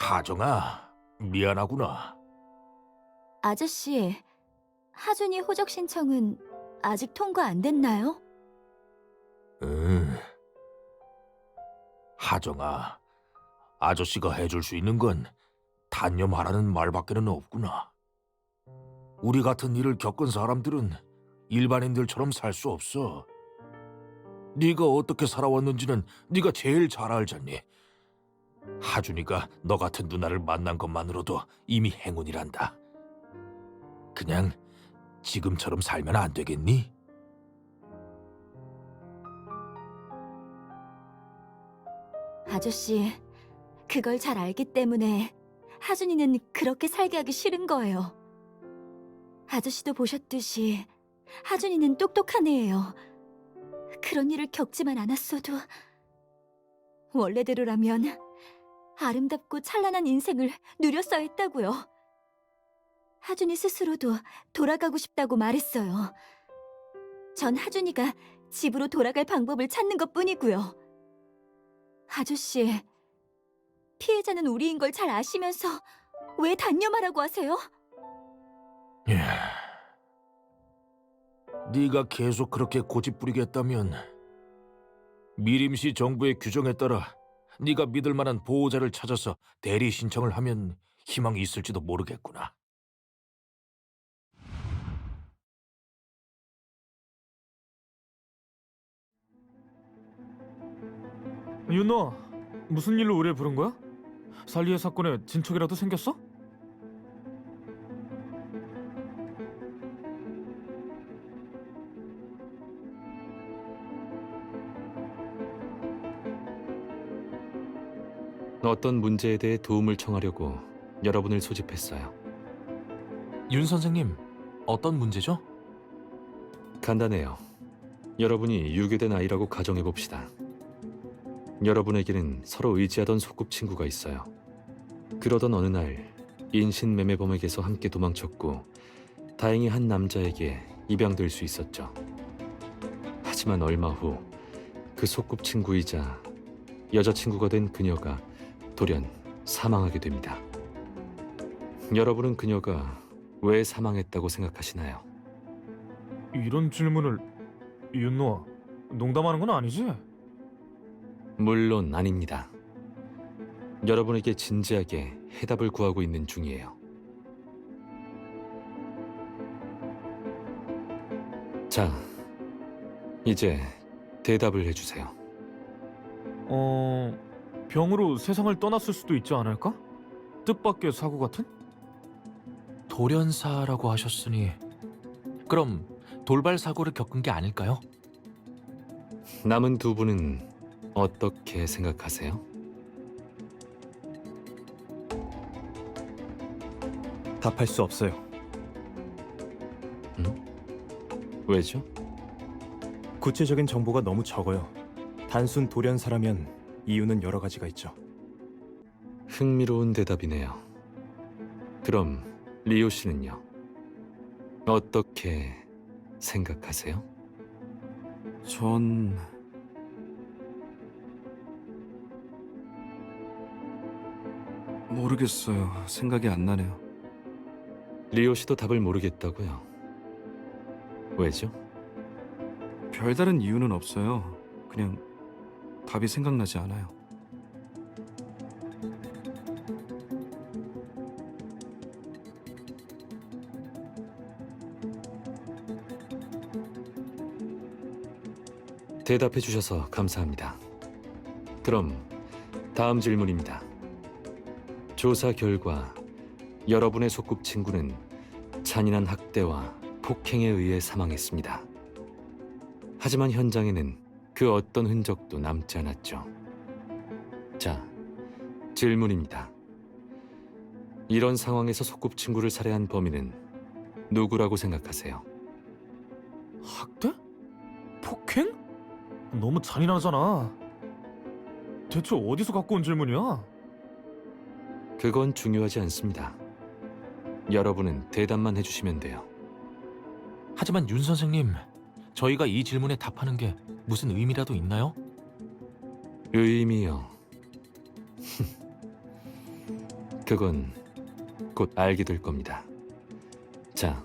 하정아, 미안하구나. 아저씨, 하준이 호적 신청은 아직 통과 안 됐나요? 응. 하정아, 아저씨가 해줄 수 있는 건 단념하라는 말밖에는 없구나. 우리 같은 일을 겪은 사람들은 일반인들처럼 살 수 없어. 네가 어떻게 살아왔는지는 네가 제일 잘 알잖니. 하준이가 너 같은 누나를 만난 것만으로도 이미 행운이란다. 그냥 지금처럼 살면 안 되겠니? 아저씨, 그걸 잘 알기 때문에 하준이는 그렇게 살게 하기 싫은 거예요. 아저씨도 보셨듯이 하준이는 똑똑한 애예요. 그런 일을 겪지만 않았어도 원래대로라면 아름답고 찬란한 인생을 누렸어야 했다고요. 하준이 스스로도 돌아가고 싶다고 말했어요. 전 하준이가 집으로 돌아갈 방법을 찾는 것뿐이고요. 아저씨, 피해자는 우리인 걸 잘 아시면서 왜 단념하라고 하세요? 네가 계속 그렇게 고집부리겠다면 미림시 정부의 규정에 따라 네가 믿을 만한 보호자를 찾아서 대리 신청을 하면 희망이 있을지도 모르겠구나. 윤노아, 무슨 일로 우리를 부른 거야? 살리의 사건에 진척이라도 생겼어? 어떤 문제에 대해 도움을 청하려고 여러분을 소집했어요. 윤 선생님, 어떤 문제죠? 간단해요. 여러분이 유괴된 아이라고 가정해 봅시다. 여러분에게는 서로 의지하던 소꿉친구가 있어요. 그러던 어느 날 인신매매범에게서 함께 도망쳤고 다행히 한 남자에게 입양될 수 있었죠. 하지만 얼마 후 그 소꿉친구이자 여자친구가 된 그녀가 돌연 사망하게 됩니다. 여러분은 그녀가 왜 사망했다고 생각하시나요? 이런 질문을 윤노아, 농담하는 건 아니지? 물론 아닙니다. 여러분에게 진지하게 해답을 구하고 있는 중이에요. 자, 이제 대답을 해주세요. 병으로 세상을 떠났을 수도 있지 않을까? 뜻밖의 사고 같은? 돌연사라고 하셨으니 그럼 돌발 사고를 겪은 게 아닐까요? 남은 두 분은 어떻게 생각하세요? 답할 수 없어요. 왜죠? 구체적인 정보가 너무 적어요. 단순 돌연사라면 이유는 여러 가지가 있죠. 흥미로운 대답이네요. 그럼 리오 씨는요? 어떻게 생각하세요? 전 모르겠어요. 생각이 안 나네요. 리오 씨도 답을 모르겠다고요? 왜죠? 별다른 이유는 없어요. 그냥 답이 생각나지 않아요. 대답해 주셔서 감사합니다. 그럼 다음 질문입니다. 조사 결과 여러분의 소꿉친구는 잔인한 학대와 폭행에 의해 사망했습니다. 하지만 현장에는 그 어떤 흔적도 남지 않았죠. 자, 질문입니다. 이런 상황에서 소꿉친구를 살해한 범인은 누구라고 생각하세요? 학대? 폭행? 너무 잔인하잖아. 대체 어디서 갖고 온 질문이야? 그건 중요하지 않습니다. 여러분은 대답만 해주시면 돼요. 하지만 윤 선생님, 저희가 이 질문에 답하는 게 무슨 의미라도 있나요? 의미요. 그건 곧 알게 될 겁니다. 자,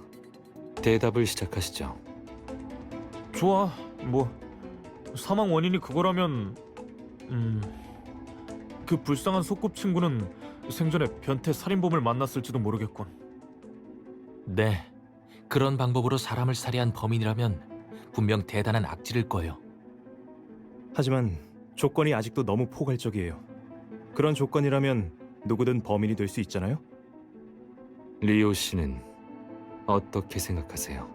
대답을 시작하시죠. 좋아. 뭐 사망 원인이 그거라면 그 불쌍한 소꿉친구는 생전에 변태 살인범을 만났을지도 모르겠군. 네, 그런 방법으로 사람을 살해한 범인이라면 분명 대단한 악질일 거예요. 하지만 조건이 아직도 너무 포괄적이에요. 그런 조건이라면 누구든 범인이 될 수 있잖아요? 리오 씨는 어떻게 생각하세요?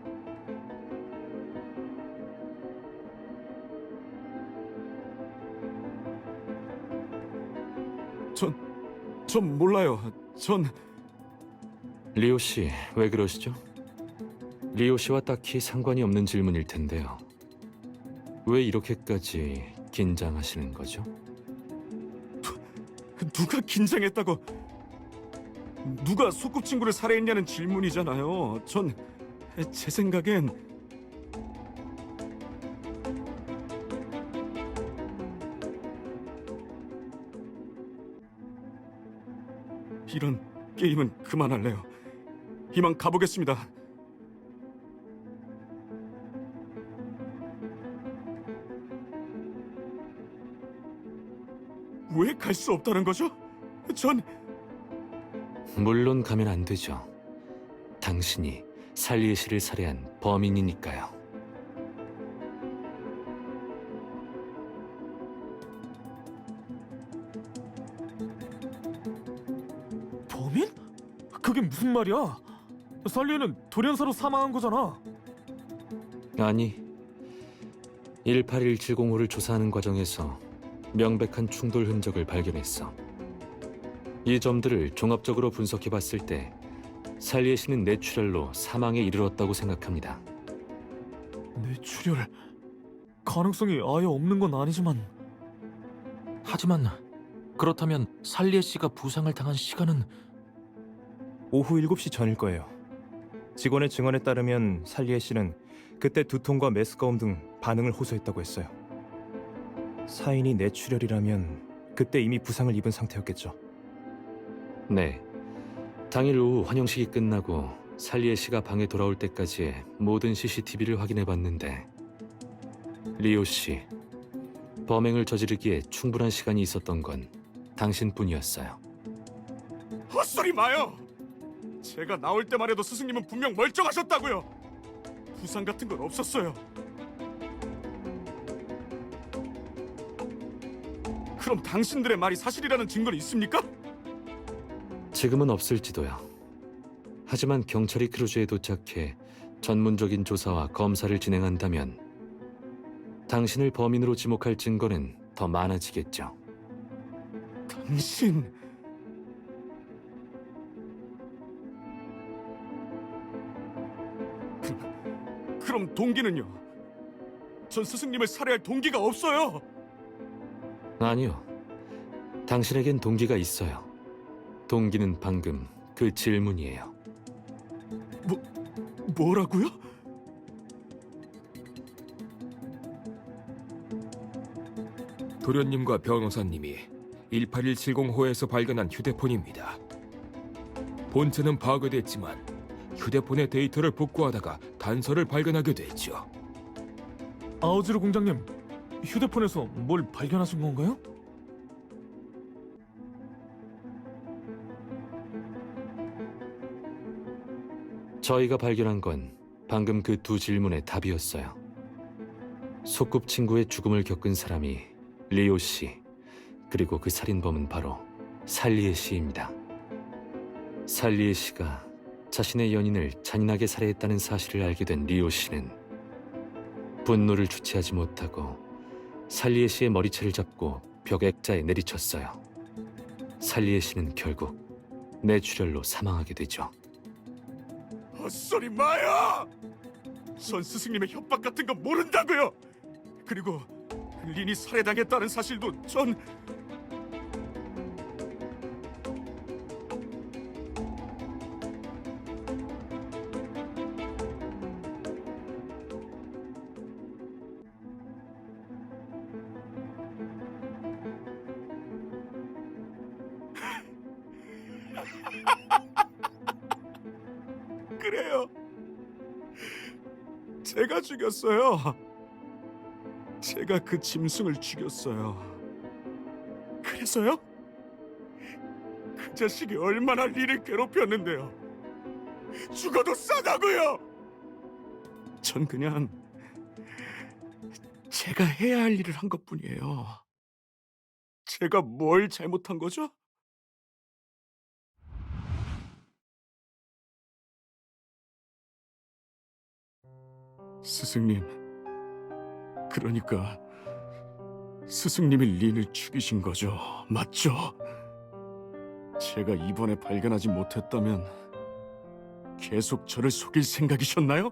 전 몰라요. 리오 씨, 왜 그러시죠? 리오 씨와 딱히 상관이 없는 질문일 텐데요. 왜 이렇게까지 긴장하시는 거죠? 누가 긴장했다고? 누가 소꿉친구를 살해했냐는 질문이잖아요. 제 생각엔 이런 게임은 그만할래요. 이만 가보겠습니다. 왜 갈 수 없다는 거죠? 물론 가면 안 되죠. 당신이 살리에 씨를 살해한 범인이니까요. 범인? 그게 무슨 말이야? 살리에는 돌연사로 사망한 거잖아. 아니, 18170호를 조사하는 과정에서 명백한 충돌 흔적을 발견했어. 이 점들을 종합적으로 분석해봤을 때 살리에 씨는 뇌출혈로 사망에 이르렀다고 생각합니다. 뇌출혈 가능성이 아예 없는 건 아니지만 하지만 그렇다면 살리에 씨가 부상을 당한 시간은 오후 7시 전일 거예요. 직원의 증언에 따르면 살리에 씨는 그때 두통과 메스꺼움 등 반응을 호소했다고 했어요. 사인이 뇌출혈이라면 그때 이미 부상을 입은 상태였겠죠. 네, 당일 오후 환영식이 끝나고 살리에 씨가 방에 돌아올 때까지의 모든 CCTV를 확인해봤는데 리오 씨, 범행을 저지르기에 충분한 시간이 있었던 건 당신뿐이었어요. 헛소리 마요. 제가 나올 때만 해도 스승님은 분명 멀쩡하셨다고요. 부상 같은 건 없었어요. 그럼 당신들의 말이 사실이라는 증거는 있습니까? 지금은 없을지도요. 하지만 경찰이 크루즈에 도착해 전문적인 조사와 검사를 진행한다면 당신을 범인으로 지목할 증거는 더 많아지겠죠. 당신... 그럼 동기는요? 전 스승님을 살해할 동기가 없어요. 아니요. 당신에겐 동기가 있어요. 동기는 방금 그 질문이에요. 뭐라고요? 도련님과 변호사님이 18170호에서 발견한 휴대폰입니다. 본체는 파괴됐지만 휴대폰의 데이터를 복구하다가 단서를 발견하게 됐죠. 아우즈르 공장님, 휴대폰에서 뭘 발견하신 건가요? 저희가 발견한 건 방금 그 두 질문의 답이었어요. 소꿉친구의 죽음을 겪은 사람이 리오 씨, 그리고 그 살인범은 바로 살리에 씨입니다. 살리에 씨가 자신의 연인을 잔인하게 살해했다는 사실을 알게 된 리오 씨는 분노를 주체하지 못하고 살리에 씨의 머리채를 잡고 벽 액자에 내리쳤어요. 살리에 씨는 결국 뇌출혈로 사망하게 되죠. 헛소리 마요! 전 스승님의 협박 같은 건 모른다고요! 그리고 린이 살해당했다는 사실도 전... 제가 죽였어요. 제가 그 짐승을 죽였어요. 그래서요? 그 자식이 얼마나 리를 괴롭혔는데요. 죽어도 싸다고요. 전 그냥 제가 해야 할 일을 한 것뿐이에요. 제가 뭘 잘못한 거죠? 스승님, 그러니까 스승님이 린을 죽이신 거죠, 맞죠? 제가 이번에 발견하지 못했다면 계속 저를 속일 생각이셨나요?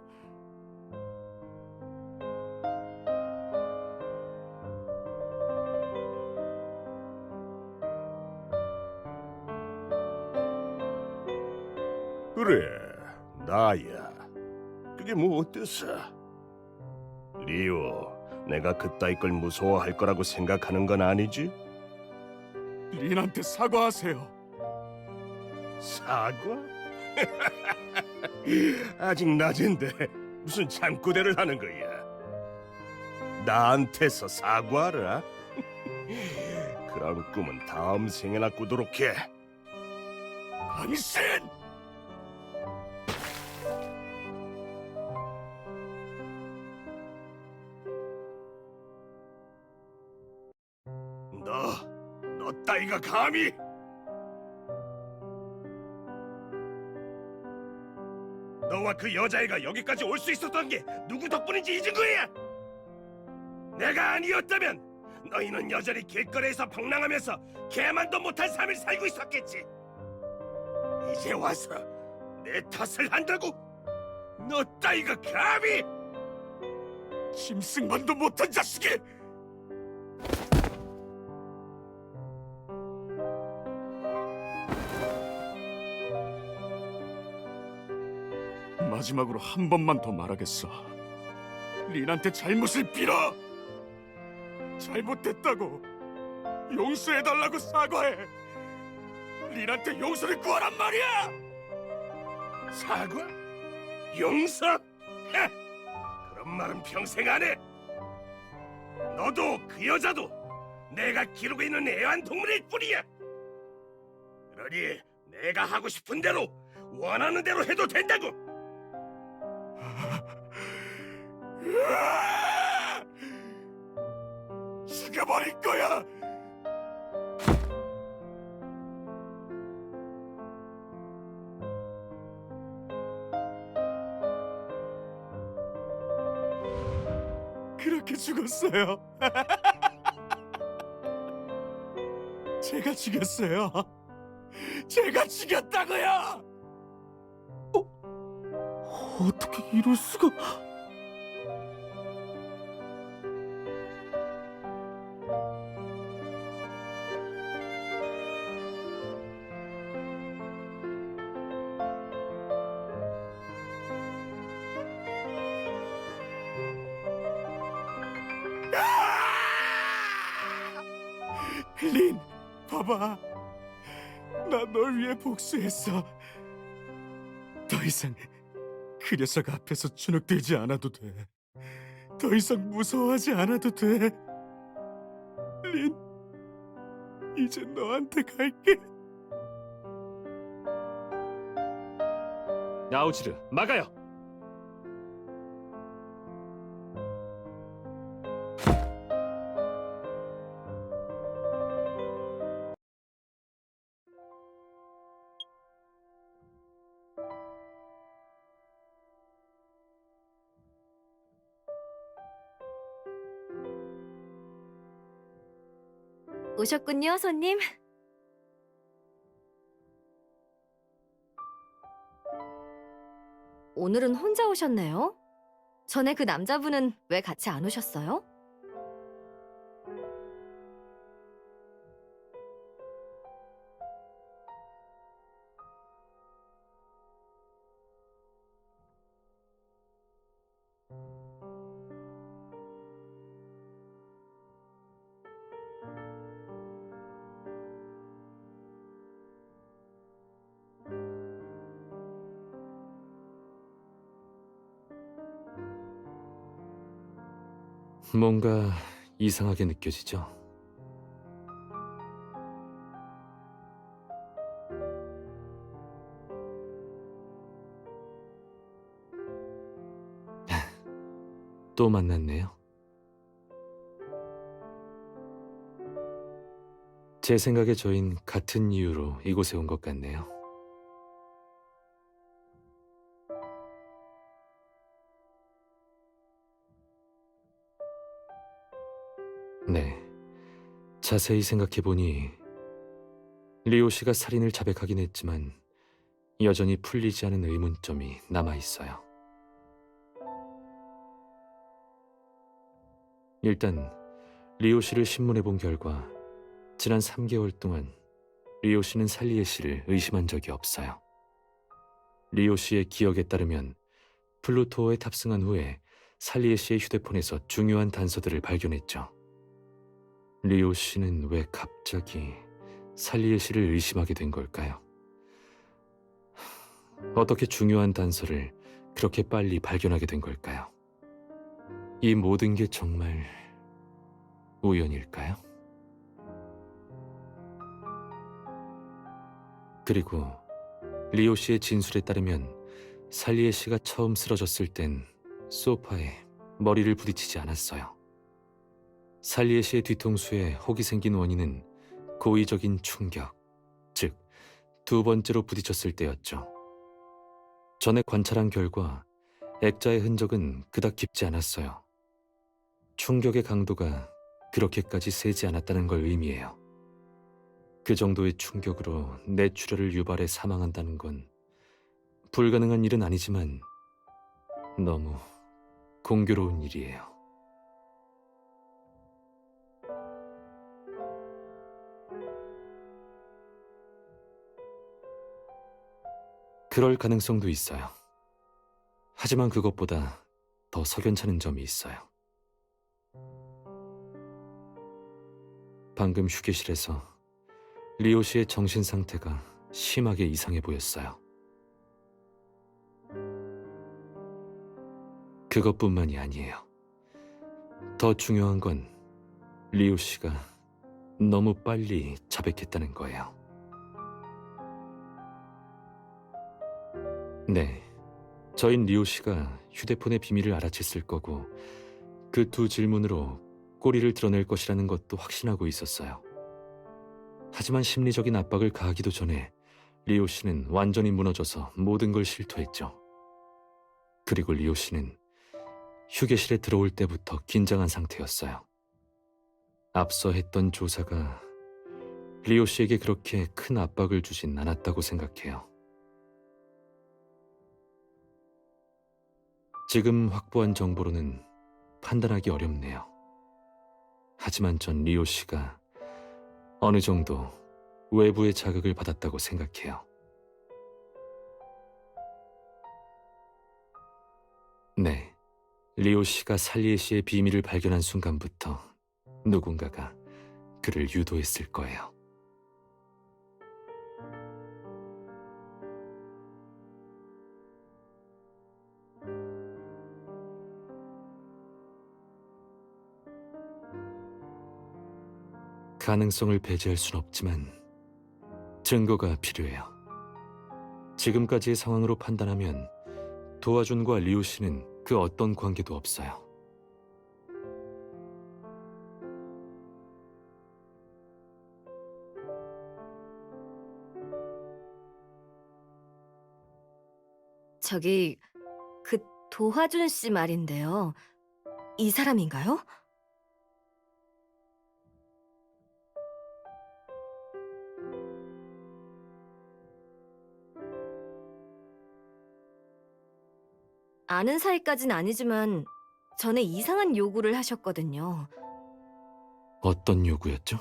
그래, 나야. 그게 뭐 어때서? 리오, 내가 그따위 걸 무서워할 거라고 생각하는 건 아니지? 린한테 사과하세요. 사과? 아직 낮은데 무슨 잠꼬대를 하는 거야? 나한테서 사과하라? 그런 꿈은 다음 생에나 꾸도록 해. 당신! 너 따위가 감히! 너와 그 여자애가 여기까지 올 수 있었던 게 누구 덕분인지 잊은 거야? 내가 아니었다면 너희는 여전히 길거리에서 방랑하면서 개만도 못한 삶을 살고 있었겠지. 이제 와서 내 탓을 한다고? 너 따위가 감히! 짐승만도 못한 자식이! 마지막으로 한 번만 더 말하겠어. 린한테 잘못을 빌어! 잘못됐다고 용서해달라고 사과해! 린한테 용서를 구하란 말이야! 사과? 용서? 헤! 그런 말은 평생 안 해! 너도 그 여자도 내가 기르고 있는 애완동물일 뿐이야! 그러니 내가 하고 싶은 대로 원하는 대로 해도 된다고! 죽여버릴 거야! 그렇게 죽었어요. 제가 죽였어요. 제가 죽였다고요! 어떻게 이럴 수가... 린, 봐봐. 나 널 위해 복수했어. 더 이상 그 녀석 앞에서 주눅들지 않아도 돼. 더 이상 무서워하지 않아도 돼. 린, 이제 너한테 갈게. 아우지르, 막아요. 오셨군요, 손님. 오늘은 혼자 오셨네요. 전에 그 남자분은 왜 같이 안 오셨어요? 뭔가 이상하게 느껴지죠? 또 만났네요. 제 생각에 저흰 같은 이유로 이곳에 온 것 같네요. 네, 자세히 생각해보니 리오 씨가 살인을 자백하긴 했지만 여전히 풀리지 않은 의문점이 남아있어요. 일단 리오 씨를 신문해 본 결과 지난 3개월 동안 리오 씨는 살리에 씨를 의심한 적이 없어요. 리오 씨의 기억에 따르면 플루토어에 탑승한 후에 살리에 씨의 휴대폰에서 중요한 단서들을 발견했죠. 리오 씨는 왜 갑자기 살리에 씨를 의심하게 된 걸까요? 어떻게 중요한 단서를 그렇게 빨리 발견하게 된 걸까요? 이 모든 게 정말 우연일까요? 그리고 리오 씨의 진술에 따르면 살리에 씨가 처음 쓰러졌을 땐 소파에 머리를 부딪히지 않았어요. 살리에 씨의 뒤통수에 혹이 생긴 원인은 고의적인 충격, 즉 두 번째로 부딪혔을 때였죠. 전에 관찰한 결과 액자의 흔적은 그닥 깊지 않았어요. 충격의 강도가 그렇게까지 세지 않았다는 걸 의미해요. 그 정도의 충격으로 뇌출혈을 유발해 사망한다는 건 불가능한 일은 아니지만 너무 공교로운 일이에요. 그럴 가능성도 있어요. 하지만 그것보다 더 석연찮은 점이 있어요. 방금 휴게실에서 리오 씨의 정신 상태가 심하게 이상해 보였어요. 그것뿐만이 아니에요. 더 중요한 건 리오 씨가 너무 빨리 자백했다는 거예요. 네, 저인 리오 씨가 휴대폰의 비밀을 알아챘을 거고 그 두 질문으로 꼬리를 드러낼 것이라는 것도 확신하고 있었어요. 하지만 심리적인 압박을 가하기도 전에 리오 씨는 완전히 무너져서 모든 걸 실토했죠. 그리고 리오 씨는 휴게실에 들어올 때부터 긴장한 상태였어요. 앞서 했던 조사가 리오 씨에게 그렇게 큰 압박을 주진 않았다고 생각해요. 지금 확보한 정보로는 판단하기 어렵네요. 하지만 전 리오 씨가 어느 정도 외부의 자극을 받았다고 생각해요. 네, 리오 씨가 살리에 씨의 비밀을 발견한 순간부터 누군가가 그를 유도했을 거예요. 가능성을 배제할 순 없지만 증거가 필요해요. 지금까지의 상황으로 판단하면 도화준과 리오 씨는 그 어떤 관계도 없어요. 저기, 그 도화준 씨 말인데요. 이 사람인가요? 아는 사이까진 아니지만 전에 이상한 요구를 하셨거든요. 어떤 요구였죠?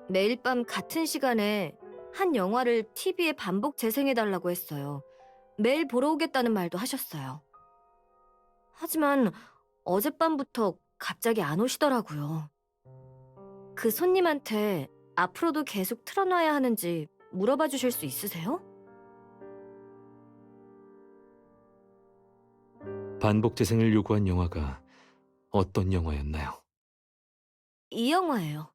매일 밤 같은 시간에 한 영화를 TV에 반복 재생해달라고 했어요. 매일 보러 오겠다는 말도 하셨어요. 하지만 어젯밤부터 갑자기 안 오시더라고요. 그 손님한테 앞으로도 계속 틀어놔야 하는지 물어봐 주실 수 있으세요? 반복 재생을 요구한 영화가 어떤 영화였나요? 이 영화예요.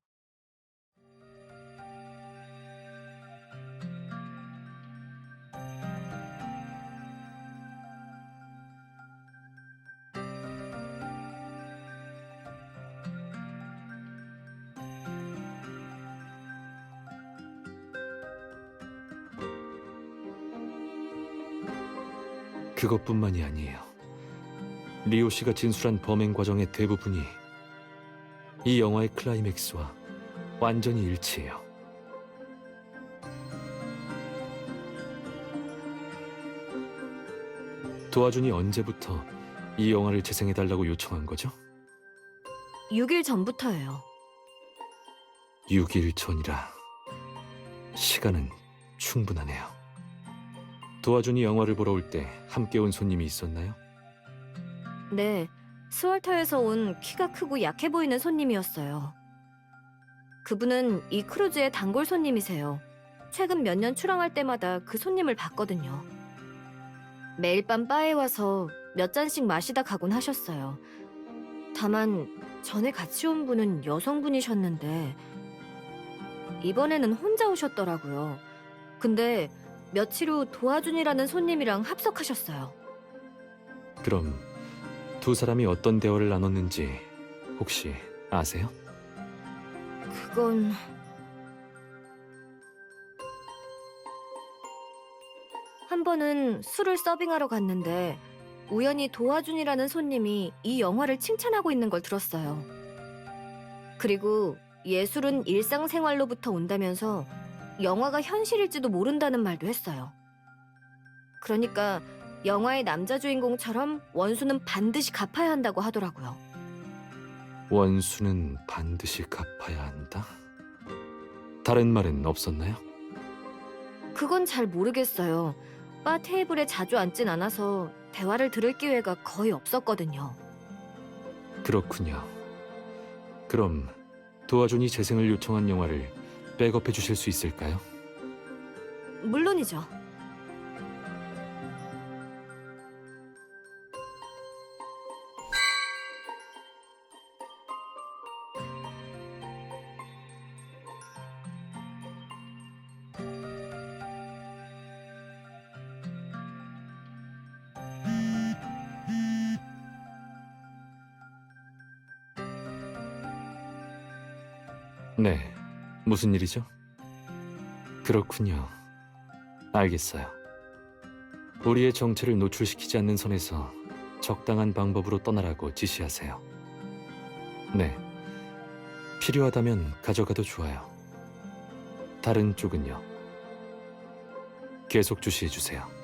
그것뿐만이 아니에요. 리오 씨가 진술한 범행 과정의 대부분이 이 영화의 클라이맥스와 완전히 일치해요. 도와준이 언제부터 이 영화를 재생해달라고 요청한 거죠? 6일 전부터예요. 6일 전이라 시간은 충분하네요. 도와준이 영화를 보러 올 때 함께 온 손님이 있었나요? 네, 스월터에서 온 키가 크고 약해 보이는 손님이었어요. 그분은 이 크루즈의 단골 손님이세요. 최근 몇 년 출항할 때마다 그 손님을 봤거든요. 매일 밤 바에 와서 몇 잔씩 마시다 가곤 하셨어요. 다만 전에 같이 온 분은 여성분이셨는데 이번에는 혼자 오셨더라고요. 근데 며칠 후 도와준이라는 손님이랑 합석하셨어요. 그럼 두 사람이 어떤 대화를 나눴는지 혹시 아세요? 그건... 한 번은 술을 서빙하러 갔는데 우연히 도와준이라는 손님이 이 영화를 칭찬하고 있는 걸 들었어요. 그리고 예술은 일상생활로부터 온다면서 영화가 현실일지도 모른다는 말도 했어요. 그러니까 영화의 남자 주인공처럼 원수는 반드시 갚아야 한다고 하더라고요. 원수는 반드시 갚아야 한다? 다른 말은 없었나요? 그건 잘 모르겠어요. 바 테이블에 자주 앉진 않아서 대화를 들을 기회가 거의 없었거든요. 그렇군요. 그럼 도와준이 재생을 요청한 영화를 백업해 주실 수 있을까요? 물론이죠. 네, 무슨 일이죠? 그렇군요. 알겠어요. 우리의 정체를 노출시키지 않는 선에서 적당한 방법으로 떠나라고 지시하세요. 네, 필요하다면 가져가도 좋아요. 다른 쪽은요? 계속 주시해주세요.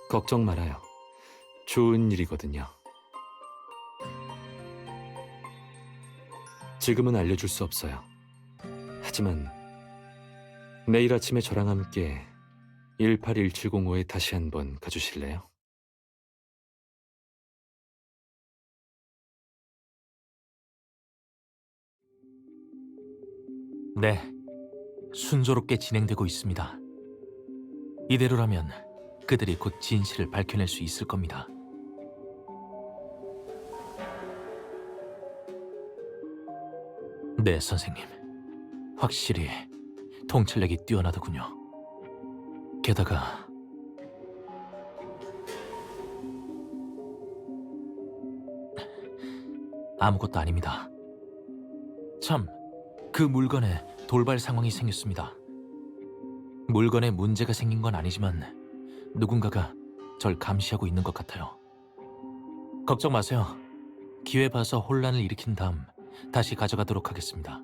걱정 말아요. 좋은 일이거든요. 지금은 알려줄 수 없어요. 하지만 내일 아침에 저랑 함께 181705에 다시 한번 가주실래요? 네, 순조롭게 진행되고 있습니다. 이대로라면 그들이 곧 진실을 밝혀낼 수 있을 겁니다. 네, 선생님. 확실히 통찰력이 뛰어나더군요. 게다가 아무것도 아닙니다. 참, 그 물건에 돌발 상황이 생겼습니다. 물건에 문제가 생긴 건 아니지만 누군가가 절 감시하고 있는 것 같아요. 걱정 마세요. 기회 봐서 혼란을 일으킨 다음 다시 가져가도록 하겠습니다.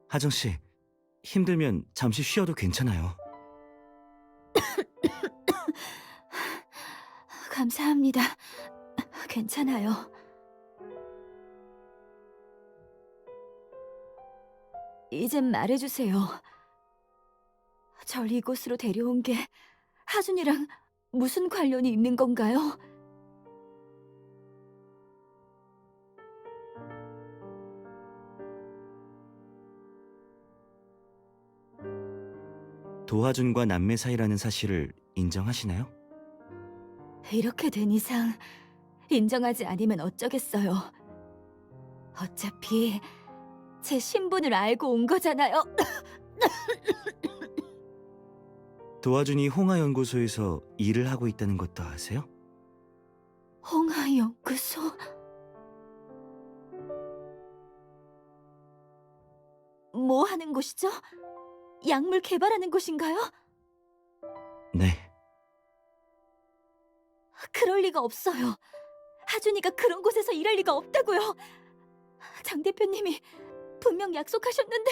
하정 씨, 힘들면 잠시 쉬어도 괜찮아요. 감사합니다. 괜찮아요. 이젠 말해주세요. 절 이곳으로 데려온 게 하준이랑 무슨 관련이 있는 건가요? 도하준과 남매 사이라는 사실을 인정하시나요? 이렇게 된 이상 인정하지 않으면 어쩌겠어요. 어차피 제 신분을 알고 온 거잖아요. 도하준이 홍하연구소에서 일을 하고 있다는 것도 아세요? 홍하연구소? 뭐 하는 곳이죠? 약물 개발하는 곳인가요? 네. 그럴 리가 없어요. 하준이가 그런 곳에서 일할 리가 없다고요. 장 대표님이 분명 약속하셨는데.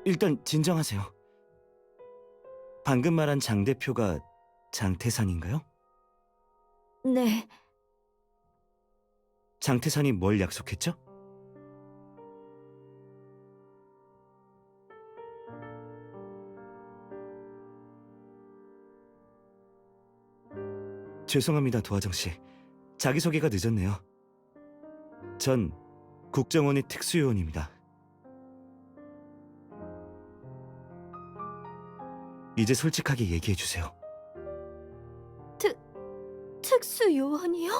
일단 진정하세요. 방금 말한 장 대표가 장태산인가요? 네, 장태산이 뭘 약속했죠? 죄송합니다, 도하정 씨. 자기소개가 늦었네요. 전 국정원의 특수요원입니다. 이제 솔직하게 얘기해 주세요. 특수요원이요?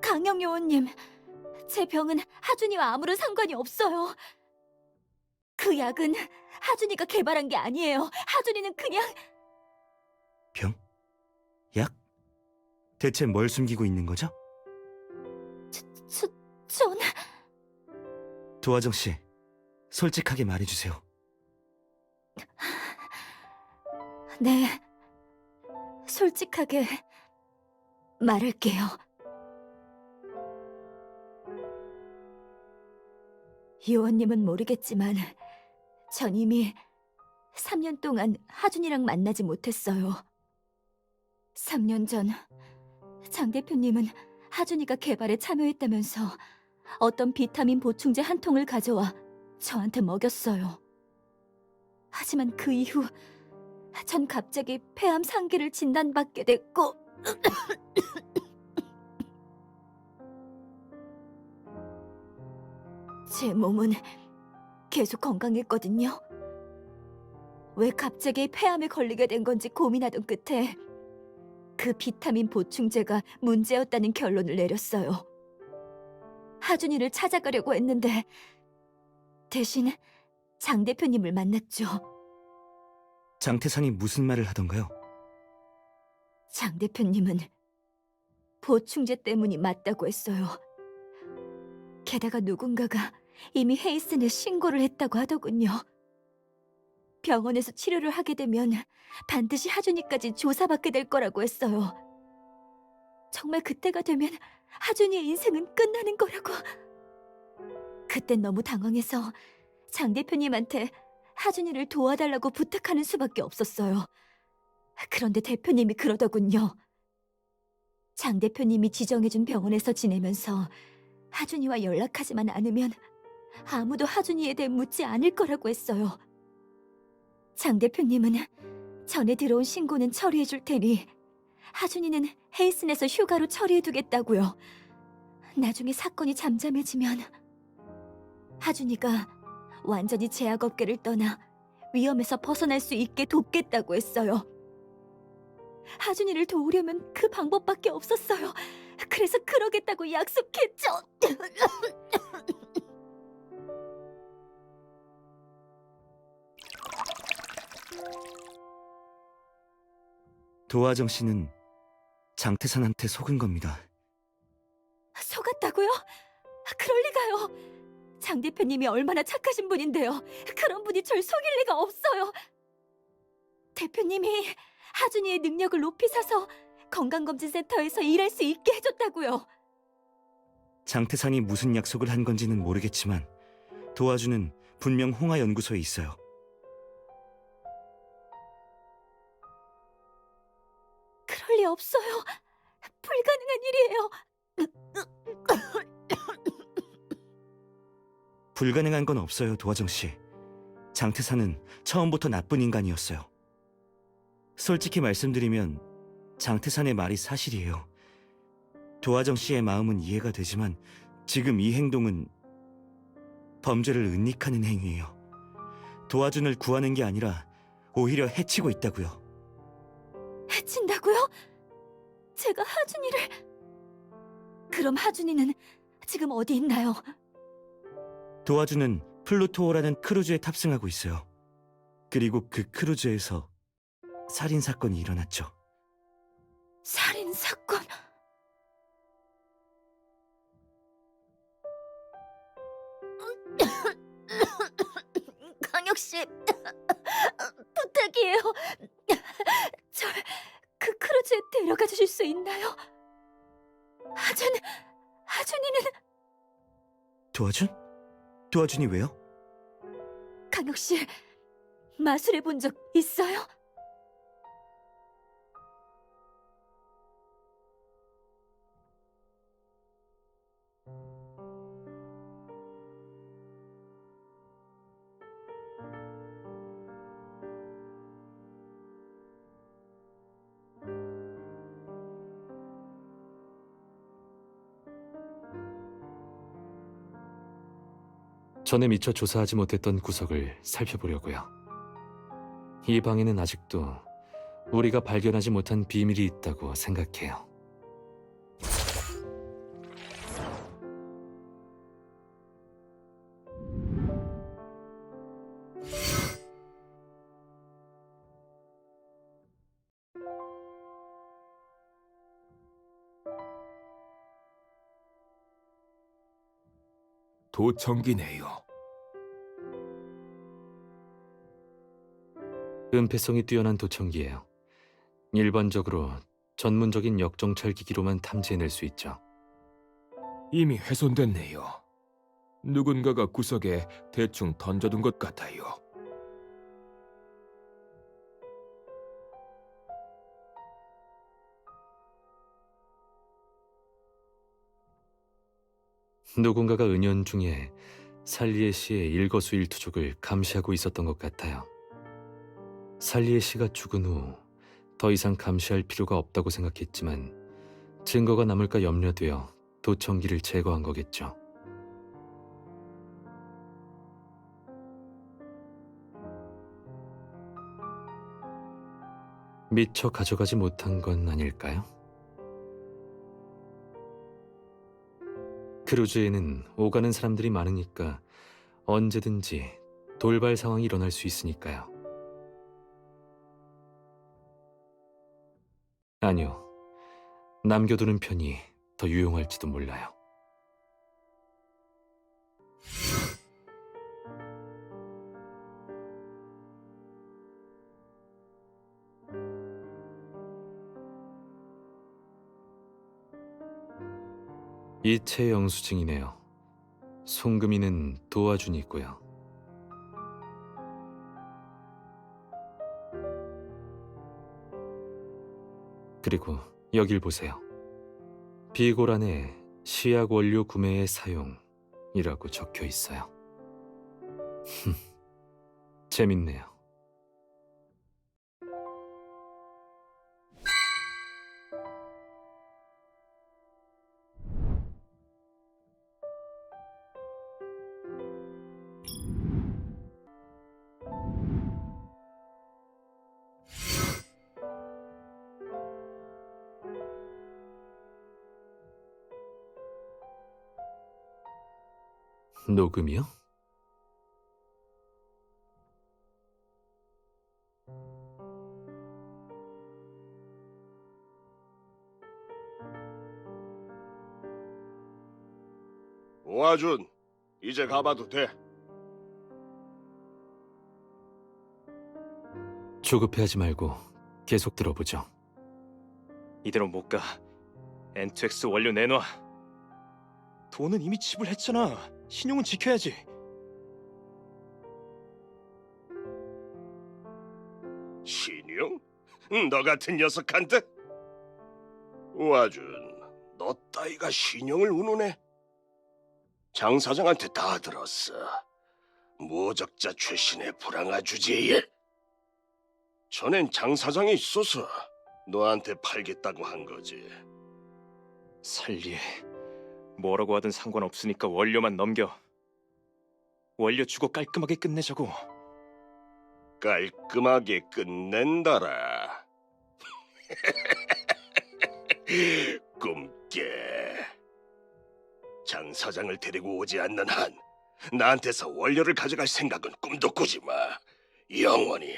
강영 요원님, 제 병은 하준이와 아무런 상관이 없어요. 그 약은 하준이가 개발한 게 아니에요. 하준이는 그냥... 병? 약? 대체 뭘 숨기고 있는 거죠? 전... 도하정 씨, 솔직하게 말해주세요. 네, 솔직하게 말할게요. 요원님은 모르겠지만 전 이미 3년 동안 하준이랑 만나지 못했어요. 3년 전 장 대표님은 하준이가 개발에 참여했다면서 어떤 비타민 보충제 한 통을 가져와 저한테 먹였어요. 하지만 그 이후 전 갑자기 폐암 3기를 진단받게 됐고 제 몸은 계속 건강했거든요. 왜 갑자기 폐암에 걸리게 된 건지 고민하던 끝에 그 비타민 보충제가 문제였다는 결론을 내렸어요. 하준이를 찾아가려고 했는데 대신 장 대표님을 만났죠. 장태산이 무슨 말을 하던가요? 장 대표님은 보충제 때문이 맞다고 했어요. 게다가 누군가가 이미 헤이슨에 신고를 했다고 하더군요. 병원에서 치료를 하게 되면 반드시 하준이까지 조사받게 될 거라고 했어요. 정말 그때가 되면 하준이의 인생은 끝나는 거라고. 그땐 너무 당황해서 장 대표님한테 하준이를 도와달라고 부탁하는 수밖에 없었어요. 그런데 대표님이 그러더군요. 장 대표님이 지정해준 병원에서 지내면서 하준이와 연락하지만 않으면 아무도 하준이에 대해 묻지 않을 거라고 했어요. 장 대표님은 전에 들어온 신고는 처리해줄 테니 하준이는 헤이슨에서 휴가로 처리해두겠다고요. 나중에 사건이 잠잠해지면 하준이가 완전히 제약업계를 떠나 위험에서 벗어날 수 있게 돕겠다고 했어요. 하준이를 도우려면 그 방법밖에 없었어요. 그래서 그러겠다고 약속했죠. 도하정 씨는 장태산한테 속은 겁니다. 속았다고요? 그럴 리가요. 장 대표님이 얼마나 착하신 분인데요. 그런 분이 절 속일 리가 없어요. 대표님이 하준이의 능력을 높이 사서 건강검진센터에서 일할 수 있게 해줬다고요. 장태산이 무슨 약속을 한 건지는 모르겠지만 도와주는 분명 홍하 연구소에 있어요. 그럴 리 없어요. 불가능한 일이에요. 불가능한 건 없어요, 도화정 씨. 장태산은 처음부터 나쁜 인간이었어요. 솔직히 말씀드리면 장태산의 말이 사실이에요. 도화정 씨의 마음은 이해가 되지만 지금 이 행동은 범죄를 은닉하는 행위예요. 도와준을 구하는 게 아니라 오히려 해치고 있다고요. 해친다고요? 제가 하준이를... 그럼 하준이는 지금 어디 있나요? 도와주는 플루토어라는 크루즈에 탑승하고 있어요. 그리고 그 크루즈에서 살인사건이 일어났죠. 살인사건... 강혁씨, 부탁이에요. 절 그 크루즈에 데려가 주실 수 있나요? 하준이는... 도와준? 도와준이 왜요? 강혁씨, 마술해 본 적 있어요? 전에 미처 조사하지 못했던 구석을 살펴보려고요. 이 방에는 아직도 우리가 발견하지 못한 비밀이 있다고 생각해요. 도청기네요. 은폐성이 뛰어난 도청기예요. 일반적으로 전문적인 역정찰 기기로만 탐지해낼 수 있죠. 이미 훼손됐네요. 누군가가 구석에 대충 던져둔 것 같아요. 누군가가 은연중에 살리에 씨의 일거수일투족을 감시하고 있었던 것 같아요. 살리에 씨가 죽은 후 더 이상 감시할 필요가 없다고 생각했지만 증거가 남을까 염려되어 도청기를 제거한 거겠죠. 미처 가져가지 못한 건 아닐까요? 크루즈에는 오가는 사람들이 많으니까 언제든지 돌발 상황이 일어날 수 있으니까요. 아니요, 남겨두는 편이 더 유용할지도 몰라요. 이체 영수증이네요. 송금이는 도와준이고요. 그리고 여길 보세요. 비고란에 시약 원료 구매의 사용이라고 적혀 있어요. 재밌네요. 녹음이요? 오아준, 이제 가봐도 돼. 조급해하지 말고 계속 들어보죠. 이대로 못 가. N2X 원료 내놔. 돈은 이미 지불했잖아. 신용은 지켜야지. 신용? 너 같은 녀석한테? 와준, 너 따위가 신용을 운우네? 장 사장한테 다 들었어. 무적자 출신의 불황아 주제에. 전엔 장 사장이 있어서 너한테 팔겠다고 한 거지. 살리에 뭐라고 하든 상관없으니까 원료만 넘겨. 원료 주고 깔끔하게 끝내자고. 깔끔하게 끝낸다라. 꿈깨. 장 사장을 데리고 오지 않는 한 나한테서 원료를 가져갈 생각은 꿈도 꾸지 마. 영원히.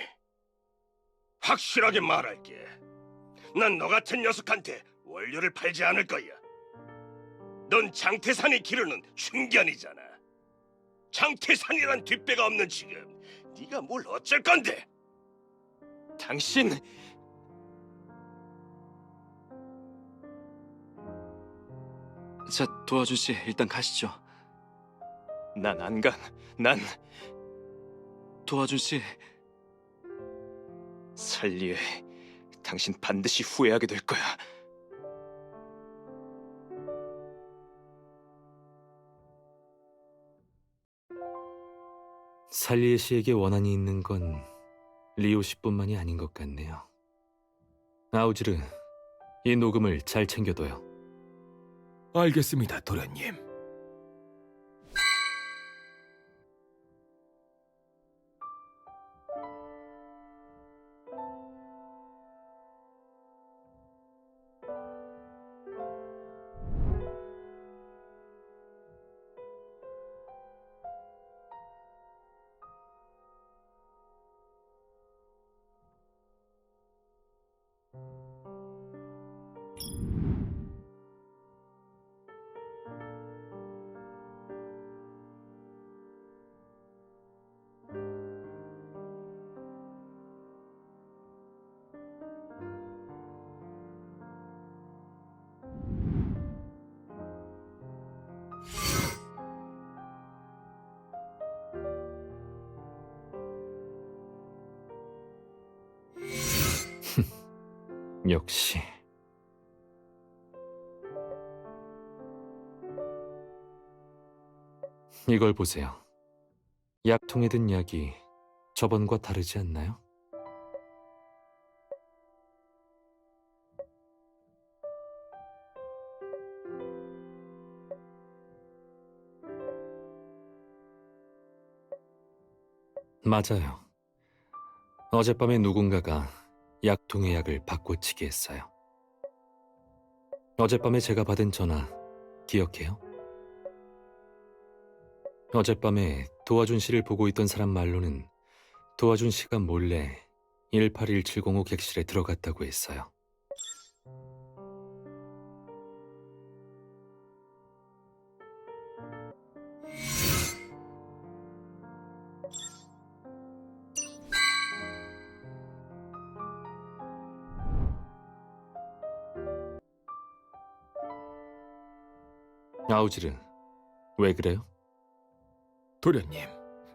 확실하게 말할게. 난 너 같은 녀석한테 원료를 팔지 않을 거야. 넌 장태산이 기르는 충견이잖아. 장태산이란 뒷배가 없는 지금 네가 뭘 어쩔 건데? 당신 자, 도와준 씨, 일단 가시죠. 난 안 가. 난 도와준 씨, 살리에 당신 반드시 후회하게 될 거야. 살리에 씨에게 원한이 있는 건 리오 씨뿐만이 아닌 것 같네요. 아우지르, 이 녹음을 잘 챙겨둬요. 알겠습니다, 도련님. 역시. 이걸 보세요. 약통에 든 약이 저번과 다르지 않나요? 맞아요. 어젯밤에 누군가가 약통의 약을 바꿔치기 했어요. 어젯밤에 제가 받은 전화 기억해요? 어젯밤에 도와준 씨를 보고 있던 사람 말로는 도와준 씨가 몰래 181705 객실에 들어갔다고 했어요. 아우지르, 왜 그래요? 도련님,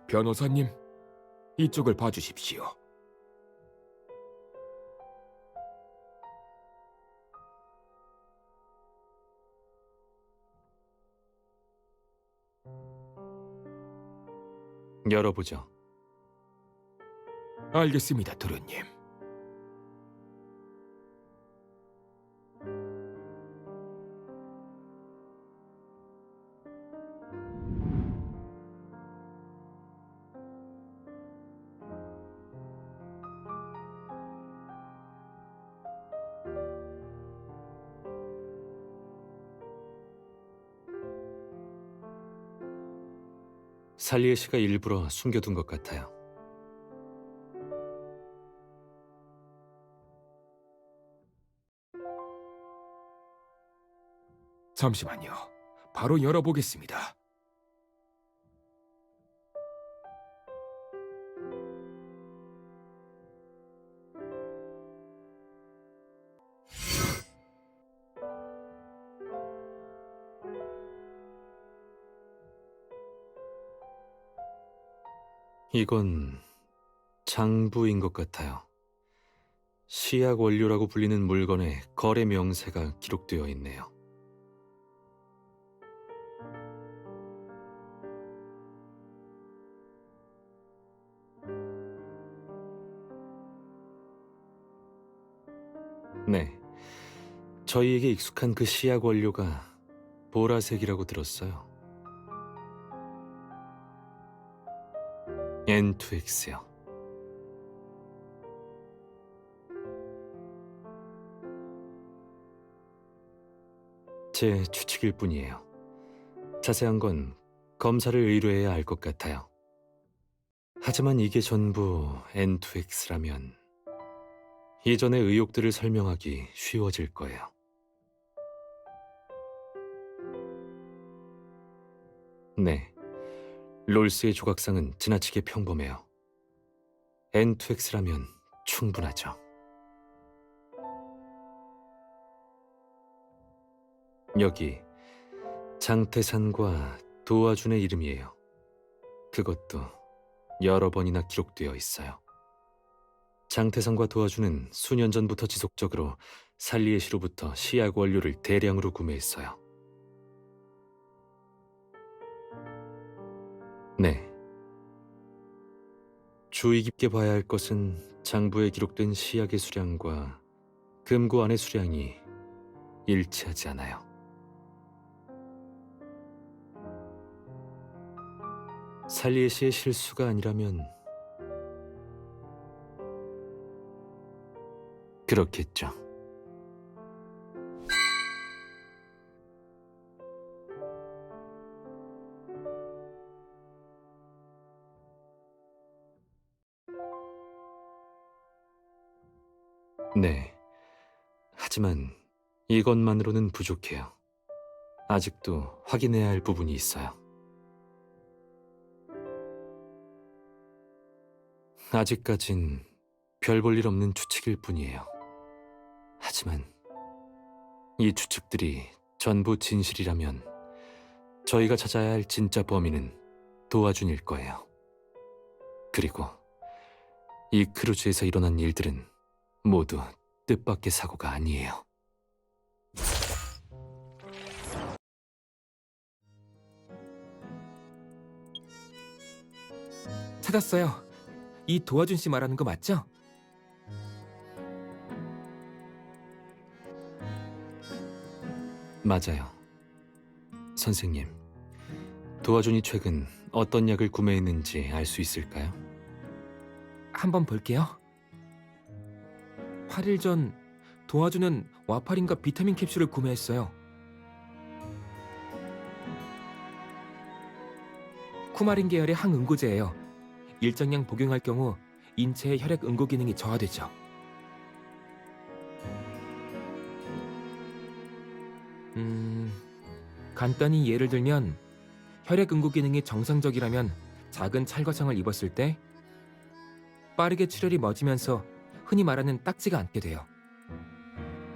변호사님, 이쪽을 봐주십시오. 열어보죠. 알겠습니다, 도련님. 살리에 씨가 일부러 숨겨둔 것 같아요. 잠시만요. 바로 열어보겠습니다. 이건 장부인 것 같아요. 시약 원료라고 불리는 물건의 거래 명세가 기록되어 있네요. 네, 저희에게 익숙한 그 시약 원료가 보라색이라고 들었어요. N2X요. 제 추측일 뿐이에요. 자세한 건 검사를 의뢰해야 알 것 같아요. 하지만 이게 전부 N2X라면 이전의 의혹들을 설명하기 쉬워질 거예요. 네, 롤스의 조각상은 지나치게 평범해요. N2X라면 충분하죠. 여기 장태산과 도화준의 이름이에요. 그것도 여러 번이나 기록되어 있어요. 장태산과 도화준은 수년 전부터 지속적으로 살리에 씨로부터 시약 원료를 대량으로 구매했어요. 네. 주의 깊게 봐야 할 것은 장부에 기록된 시약의 수량과 금고 안의 수량이 일치하지 않아요. 살리에 씨의 실수가 아니라면 그렇겠죠. 네. 하지만 이것만으로는 부족해요. 아직도 확인해야 할 부분이 있어요. 아직까진 별 볼 일 없는 추측일 뿐이에요. 하지만 이 추측들이 전부 진실이라면 저희가 찾아야 할 진짜 범인은 도화준일 거예요. 그리고 이 크루즈에서 일어난 일들은 모두 뜻밖의 사고가 아니에요. 찾았어요. 이 도화준 씨 말하는 거 맞죠? 맞아요. 선생님, 도화준이 최근 어떤 약을 구매했는지 알 수 있을까요? 한번 볼게요. 8일 전 도화준은 와파린과 비타민 캡슐을 구매했어요. 쿠마린 계열의 항응고제예요. 일정량 복용할 경우 인체의 혈액 응고 기능이 저하되죠. 간단히 예를 들면 혈액 응고 기능이 정상적이라면 작은 찰과상을 입었을 때 빠르게 출혈이 멎으면서 흔히 말하는 딱지가 않게 돼요.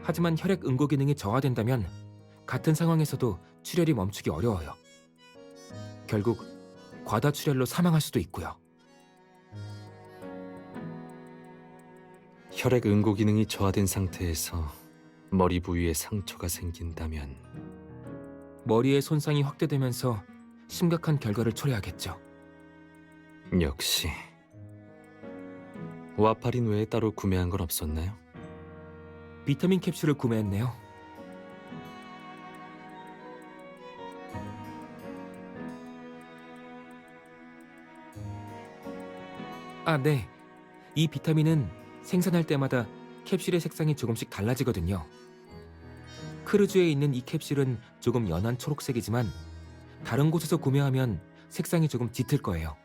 하지만 혈액 응고 기능이 저하된다면 같은 상황에서도 출혈이 멈추기 어려워요. 결국 과다 출혈로 사망할 수도 있고요. 혈액 응고 기능이 저하된 상태에서 머리 부위에 상처가 생긴다면 머리의 손상이 확대되면서 심각한 결과를 초래하겠죠. 역시 와파린 외에 따로 구매한 건 없었나요? 비타민 캡슐을 구매했네요. 아, 네. 이 비타민은 생산할 때마다 캡슐의 색상이 조금씩 달라지거든요. 크루즈에 있는 이 캡슐은 조금 연한 초록색이지만 다른 곳에서 구매하면 색상이 조금 짙을 거예요.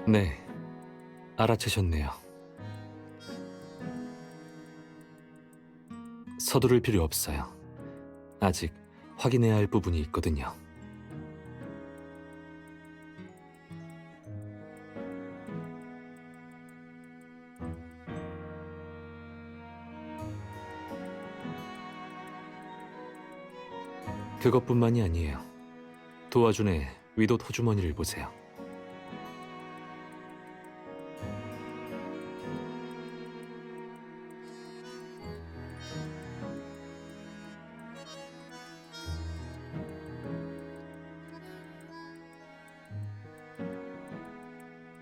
네, 알아채셨네요. 서두를 필요 없어요. 아직 확인해야 할 부분이 있거든요. 그것뿐만이 아니에요. 도와준의 위도 호주머니를 보세요.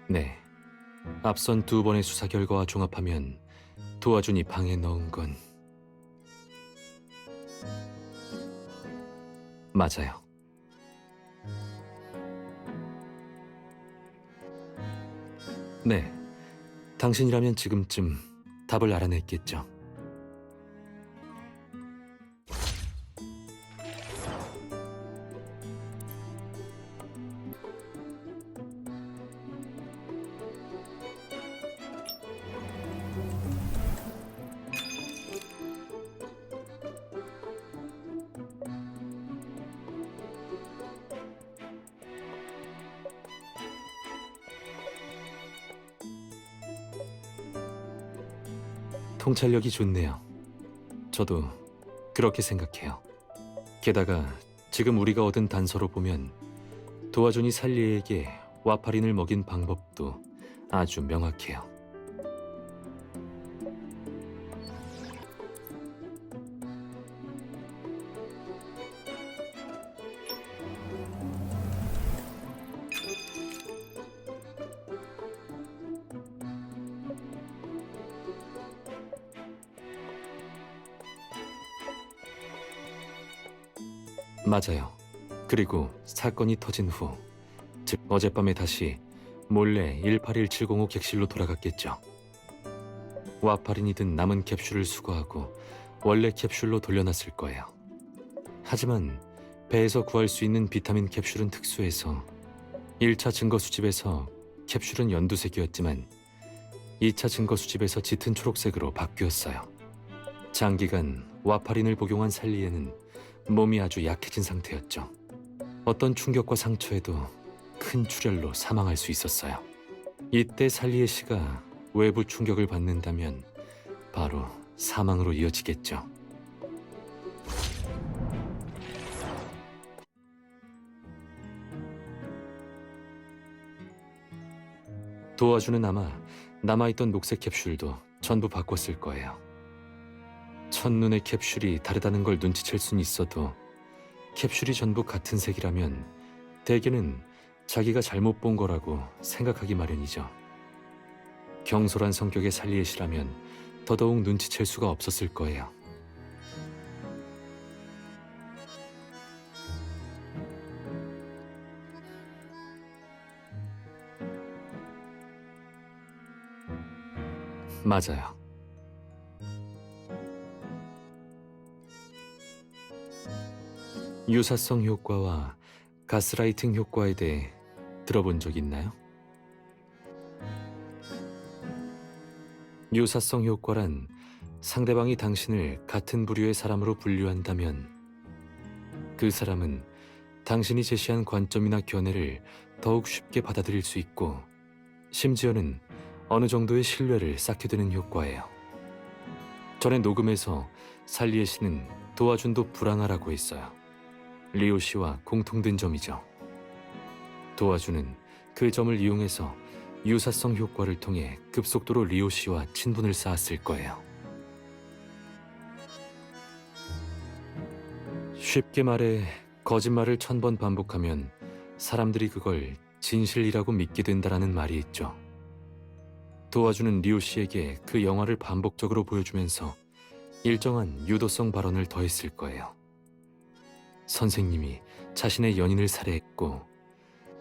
네, 앞선 2번의 수사 결과와 종합하면 도와준이 방에 넣은 건 맞아요. 네, 당신이라면 지금쯤 답을 알아냈겠죠. 통찰력이 좋네요. 저도 그렇게 생각해요. 게다가 지금 우리가 얻은 단서로 보면 도와준이 살리에게 와파린을 먹인 방법도 아주 명확해요. 맞아요. 그리고 사건이 터진 후, 즉 어젯밤에 다시 몰래 181705 객실로 돌아갔겠죠. 와파린이든 남은 캡슐을 수거하고 원래 캡슐로 돌려놨을 거예요. 하지만 배에서 구할 수 있는 비타민 캡슐은 특수해서 1차 증거 수집에서 캡슐은 연두색이었지만 2차 증거 수집에서 짙은 초록색으로 바뀌었어요. 장기간 와파린을 복용한 살리에는 몸이 아주 약해진 상태였죠. 어떤 충격과 상처에도 큰 출혈로 사망할 수 있었어요. 이때 살리에 씨가 외부 충격을 받는다면 바로 사망으로 이어지겠죠. 도와주는 아마 남아있던 녹색 캡슐도 전부 바꿨을 거예요. 첫눈에 캡슐이 다르다는 걸 눈치챌 순 있어도 캡슐이 전부 같은 색이라면 대개는 자기가 잘못 본 거라고 생각하기 마련이죠. 경솔한 성격의 살리에 씨라면 더더욱 눈치챌 수가 없었을 거예요. 맞아요. 유사성 효과와 가스라이팅 효과에 대해 들어본 적 있나요? 유사성 효과란 상대방이 당신을 같은 부류의 사람으로 분류한다면 그 사람은 당신이 제시한 관점이나 견해를 더욱 쉽게 받아들일 수 있고 심지어는 어느 정도의 신뢰를 쌓게 되는 효과예요. 전에 녹음에서 살리에 씨는 도와준도 불안하라고 했어요. 리오 씨와 공통된 점이죠. 도와주는 그 점을 이용해서 유사성 효과를 통해 급속도로 리오 씨와 친분을 쌓았을 거예요. 쉽게 말해 거짓말을 1000번 반복하면 사람들이 그걸 진실이라고 믿게 된다라는 말이 있죠. 도와주는 리오 씨에게 그 영화를 반복적으로 보여주면서 일정한 유도성 발언을 더했을 거예요. 선생님이 자신의 연인을 살해했고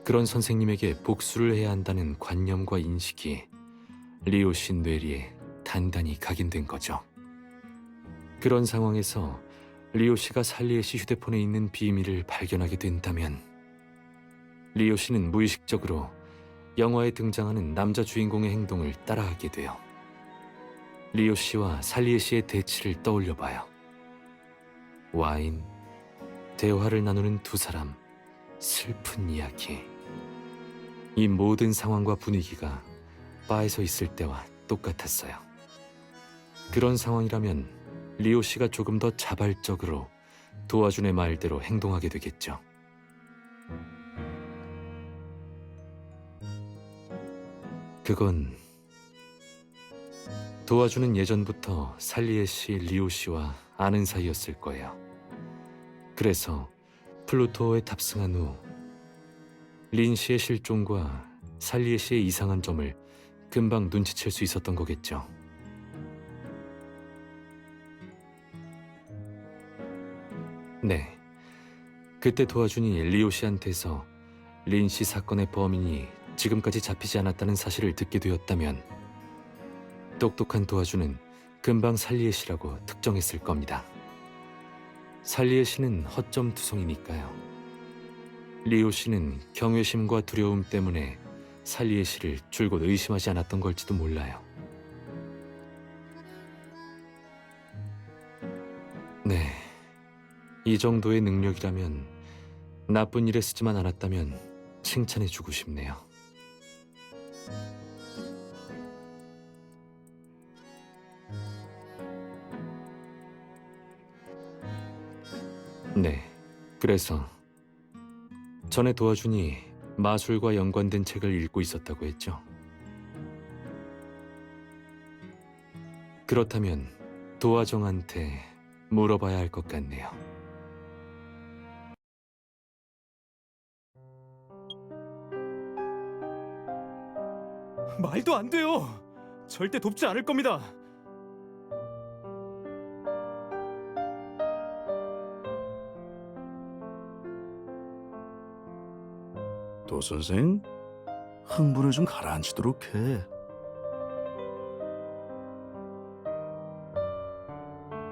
그런 선생님에게 복수를 해야 한다는 관념과 인식이 리오 씨 뇌리에 단단히 각인된 거죠. 그런 상황에서 리오 씨가 살리에 씨 휴대폰에 있는 비밀을 발견하게 된다면 리오 씨는 무의식적으로 영화에 등장하는 남자 주인공의 행동을 따라하게 돼요. 리오 씨와 살리에 씨의 대치를 떠올려봐요. 와인, 대화를 나누는 두 사람, 슬픈 이야기. 이 모든 상황과 분위기가 바에서 있을 때와 똑같았어요. 그런 상황이라면 리오 씨가 조금 더 자발적으로 도와준의 말대로 행동하게 되겠죠. 그건 도와주는 예전부터 살리에 씨, 리오 씨와 아는 사이였을 거예요. 그래서 플루토에 탑승한 후 린 씨의 실종과 살리에 씨의 이상한 점을 금방 눈치챌 수 있었던 거겠죠. 네, 그때 도와준이 리오 씨한테서 린 씨 사건의 범인이 지금까지 잡히지 않았다는 사실을 듣게 되었다면 똑똑한 도와주는 금방 살리에 씨라고 특정했을 겁니다. 살리에 씨는 허점투성이니까요. 리오 씨는 경외심과 두려움 때문에 살리에 씨를 줄곧 의심하지 않았던 걸지도 몰라요. 네, 이 정도의 능력이라면 나쁜 일에 쓰지만 않았다면 칭찬해주고 싶네요. 네, 그래서 전에 도와주니 마술과 연관된 책을 읽고 있었다고 했죠. 그렇다면 도화정한테 물어봐야 할 것 같네요. 말도 안 돼요. 절대 돕지 않을 겁니다. 도 선생, 흥분을 좀 가라앉히도록 해.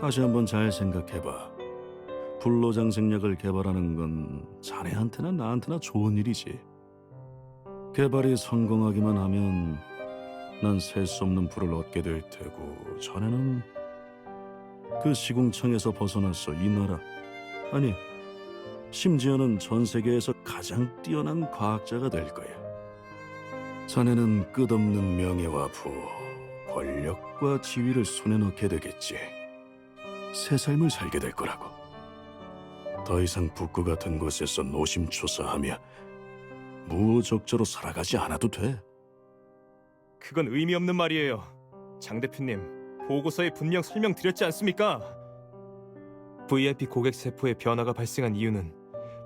다시 한번 잘 생각해봐. 불로장생약을 개발하는 건 자네한테나 나한테나 좋은 일이지. 개발이 성공하기만 하면 난 셀 수 없는 부를 얻게 될 테고, 자네는 그 시궁창에서 벗어나서 이 나라, 아니 심지어는 전 세계에서 가장 뛰어난 과학자가 될 거야. 자네는 끝없는 명예와 부, 권력과 지위를 손에 넣게 되겠지. 새 삶을 살게 될 거라고. 더 이상 북구 같은 곳에서 노심초사하며 무적저로 살아가지 않아도 돼. 그건 의미 없는 말이에요. 장 대표님, 보고서에 분명 설명드렸지 않습니까? VIP 고객 세포의 변화가 발생한 이유는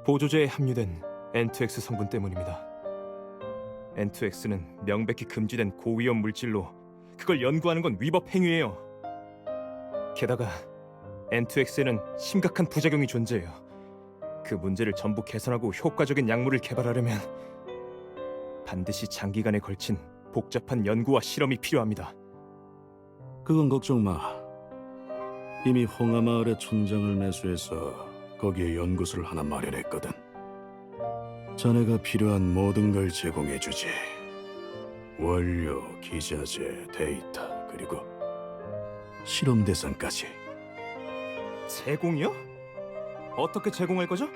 보조제에 함유된 N2X 성분 때문입니다. N2X는 명백히 금지된 고위험 물질로 그걸 연구하는 건 위법 행위예요. 게다가 N2X에는 심각한 부작용이 존재해요. 그 문제를 전부 개선하고 효과적인 약물을 개발하려면 반드시 장기간에 걸친 복잡한 연구와 실험이 필요합니다. 그건 걱정 마. 이미 홍하마을의 촌장을 매수해서 거기에 연구소를 하나 마련했거든. 자네가 필요한 모든 걸 제공해주지. 원료, 기자재, 데이터, 그리고 실험 대상까지. 제공이요? 어떻게 제공할 거죠?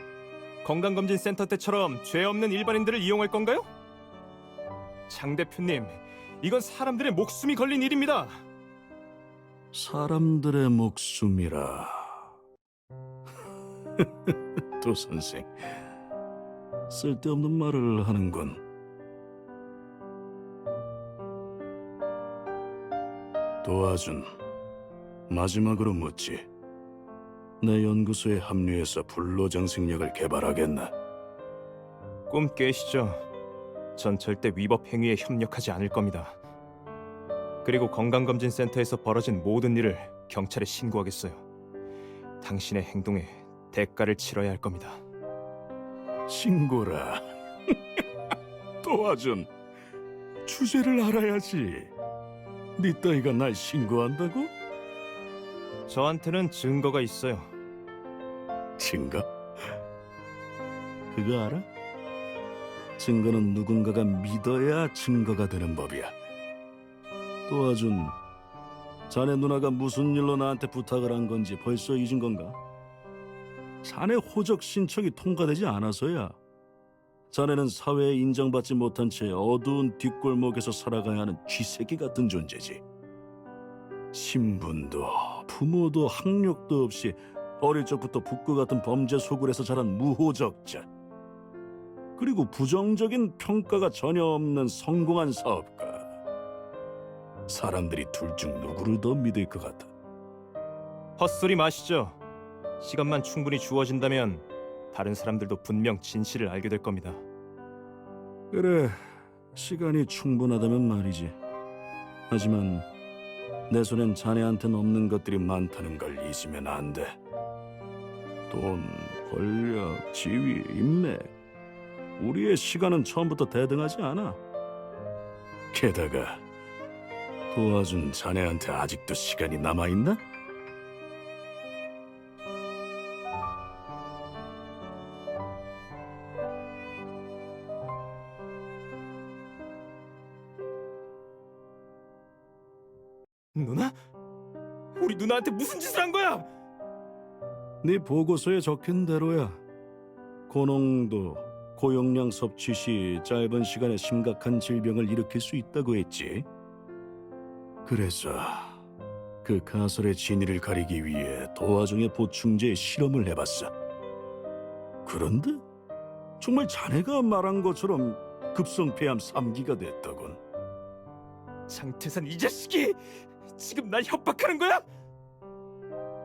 건강검진센터 때처럼 죄 없는 일반인들을 이용할 건가요? 장 대표님, 이건 사람들의 목숨이 걸린 일입니다. 사람들의 목숨이라. 도 선생, 쓸데없는 말을 하는군. 도와준, 마지막으로 묻지. 내 연구소에 합류해서 불로장생약을 개발하겠나? 꿈 깨시죠. 전 절대 위법 행위에 협력하지 않을 겁니다. 그리고 건강검진센터에서 벌어진 모든 일을 경찰에 신고하겠어요. 당신의 행동에 대가를 치러야 할 겁니다. 신고라. 도와준, 주제를 알아야지. 네 따위가 날 신고한다고? 저한테는 증거가 있어요. 증거? 그거 알아? 증거는 누군가가 믿어야 증거가 되는 법이야. 도와준, 자네 누나가 무슨 일로 나한테 부탁을 한 건지 벌써 잊은 건가? 자네 호적 신청이 통과되지 않아서야. 자네는 사회에 인정받지 못한 채 어두운 뒷골목에서 살아가야 하는 쥐새끼 같은 존재지. 신분도 부모도 학력도 없이 어릴 적부터 북구 같은 범죄 소굴에서 자란 무호적자. 그리고 부정적인 평가가 전혀 없는 성공한 사업가. 사람들이 둘 중 누구를 더 믿을 것 같아? 헛소리 마시죠. 시간만 충분히 주어진다면 다른 사람들도 분명 진실을 알게 될 겁니다. 그래, 시간이 충분하다면 말이지. 하지만 내 손엔 자네한텐 없는 것들이 많다는 걸 잊으면 안 돼. 돈, 권력, 지위, 인맥. 우리의 시간은 처음부터 대등하지 않아. 게다가 도와준 자네한테 아직도 시간이 남아있나? 누나? 우리 누나한테 무슨 짓을 한 거야? 네 보고서에 적힌 대로야. 고농도, 고용량 섭취 시 짧은 시간에 심각한 질병을 일으킬 수 있다고 했지. 그래서 그 가설의 진위를 가리기 위해 도화정의 보충제에 실험을 해봤어. 그런데 정말 자네가 말한 것처럼 급성폐암 3기가 됐더군. 장태산 이 자식이 지금 날 협박하는 거야?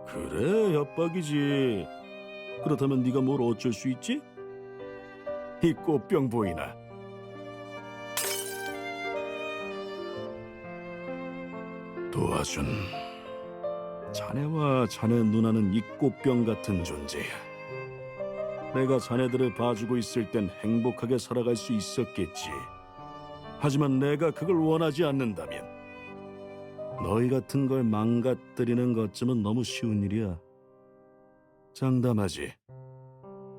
그래, 협박이지. 그렇다면 네가 뭘 어쩔 수 있지? 이 꽃병 보이나? 도와준 자네와 자네 누나는 이 꽃병 같은 존재야. 내가 자네들을 봐주고 있을 땐 행복하게 살아갈 수 있었겠지. 하지만 내가 그걸 원하지 않는다면 너희 같은 걸 망가뜨리는 것쯤은 너무 쉬운 일이야. 장담하지.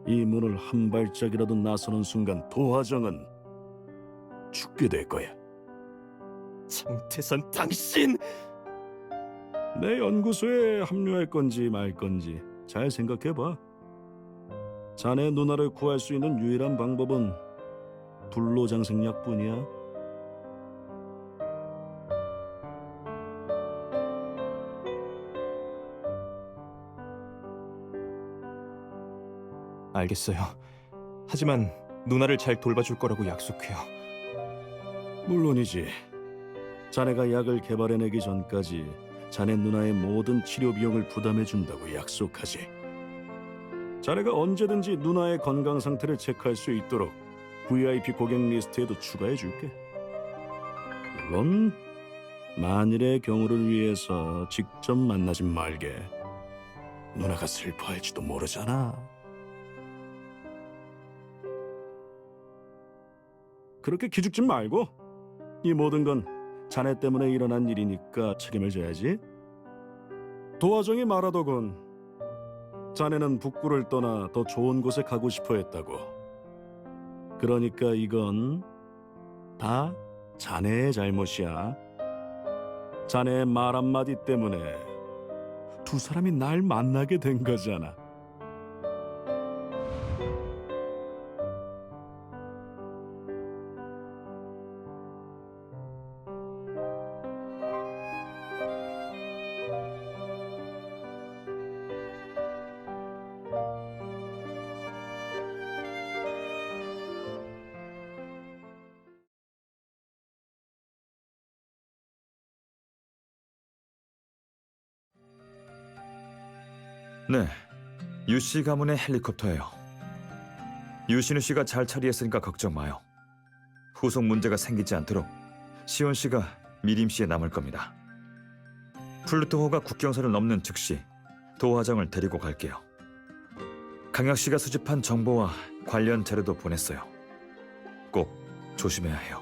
이 문을 한 발짝이라도 나서는 순간 도화정은 죽게 될 거야. 장태산 당신! 내 연구소에 합류할 건지 말 건지 잘 생각해봐. 자네 누나를 구할 수 있는 유일한 방법은 불로장생약뿐이야. 알겠어요. 하지만 누나를 잘 돌봐줄 거라고 약속해요. 물론이지. 자네가 약을 개발해내기 전까지 자네 누나의 모든 치료 비용을 부담해준다고 약속하지. 자네가 언제든지 누나의 건강 상태를 체크할 수 있도록 VIP 고객 리스트에도 추가해줄게. 물론 만일의 경우를 위해서 직접 만나진 말게. 누나가 슬퍼할지도 모르잖아. 그렇게 기죽지 말고, 이 모든 건 자네 때문에 일어난 일이니까 책임을 져야지. 도화정이 말하더군. 자네는 북구를 떠나 더 좋은 곳에 가고 싶어 했다고. 그러니까 이건 다 자네의 잘못이야. 자네의 말 한마디 때문에 두 사람이 날 만나게 된 거잖아. 네, 유씨 가문의 헬리콥터예요. 유신우 씨가 잘 처리했으니까 걱정 마요. 후속 문제가 생기지 않도록 시온 씨가 미림 씨에 남을 겁니다. 플루토호가 국경선을 넘는 즉시 도화정을 데리고 갈게요. 강혁 씨가 수집한 정보와 관련 자료도 보냈어요. 꼭 조심해야 해요.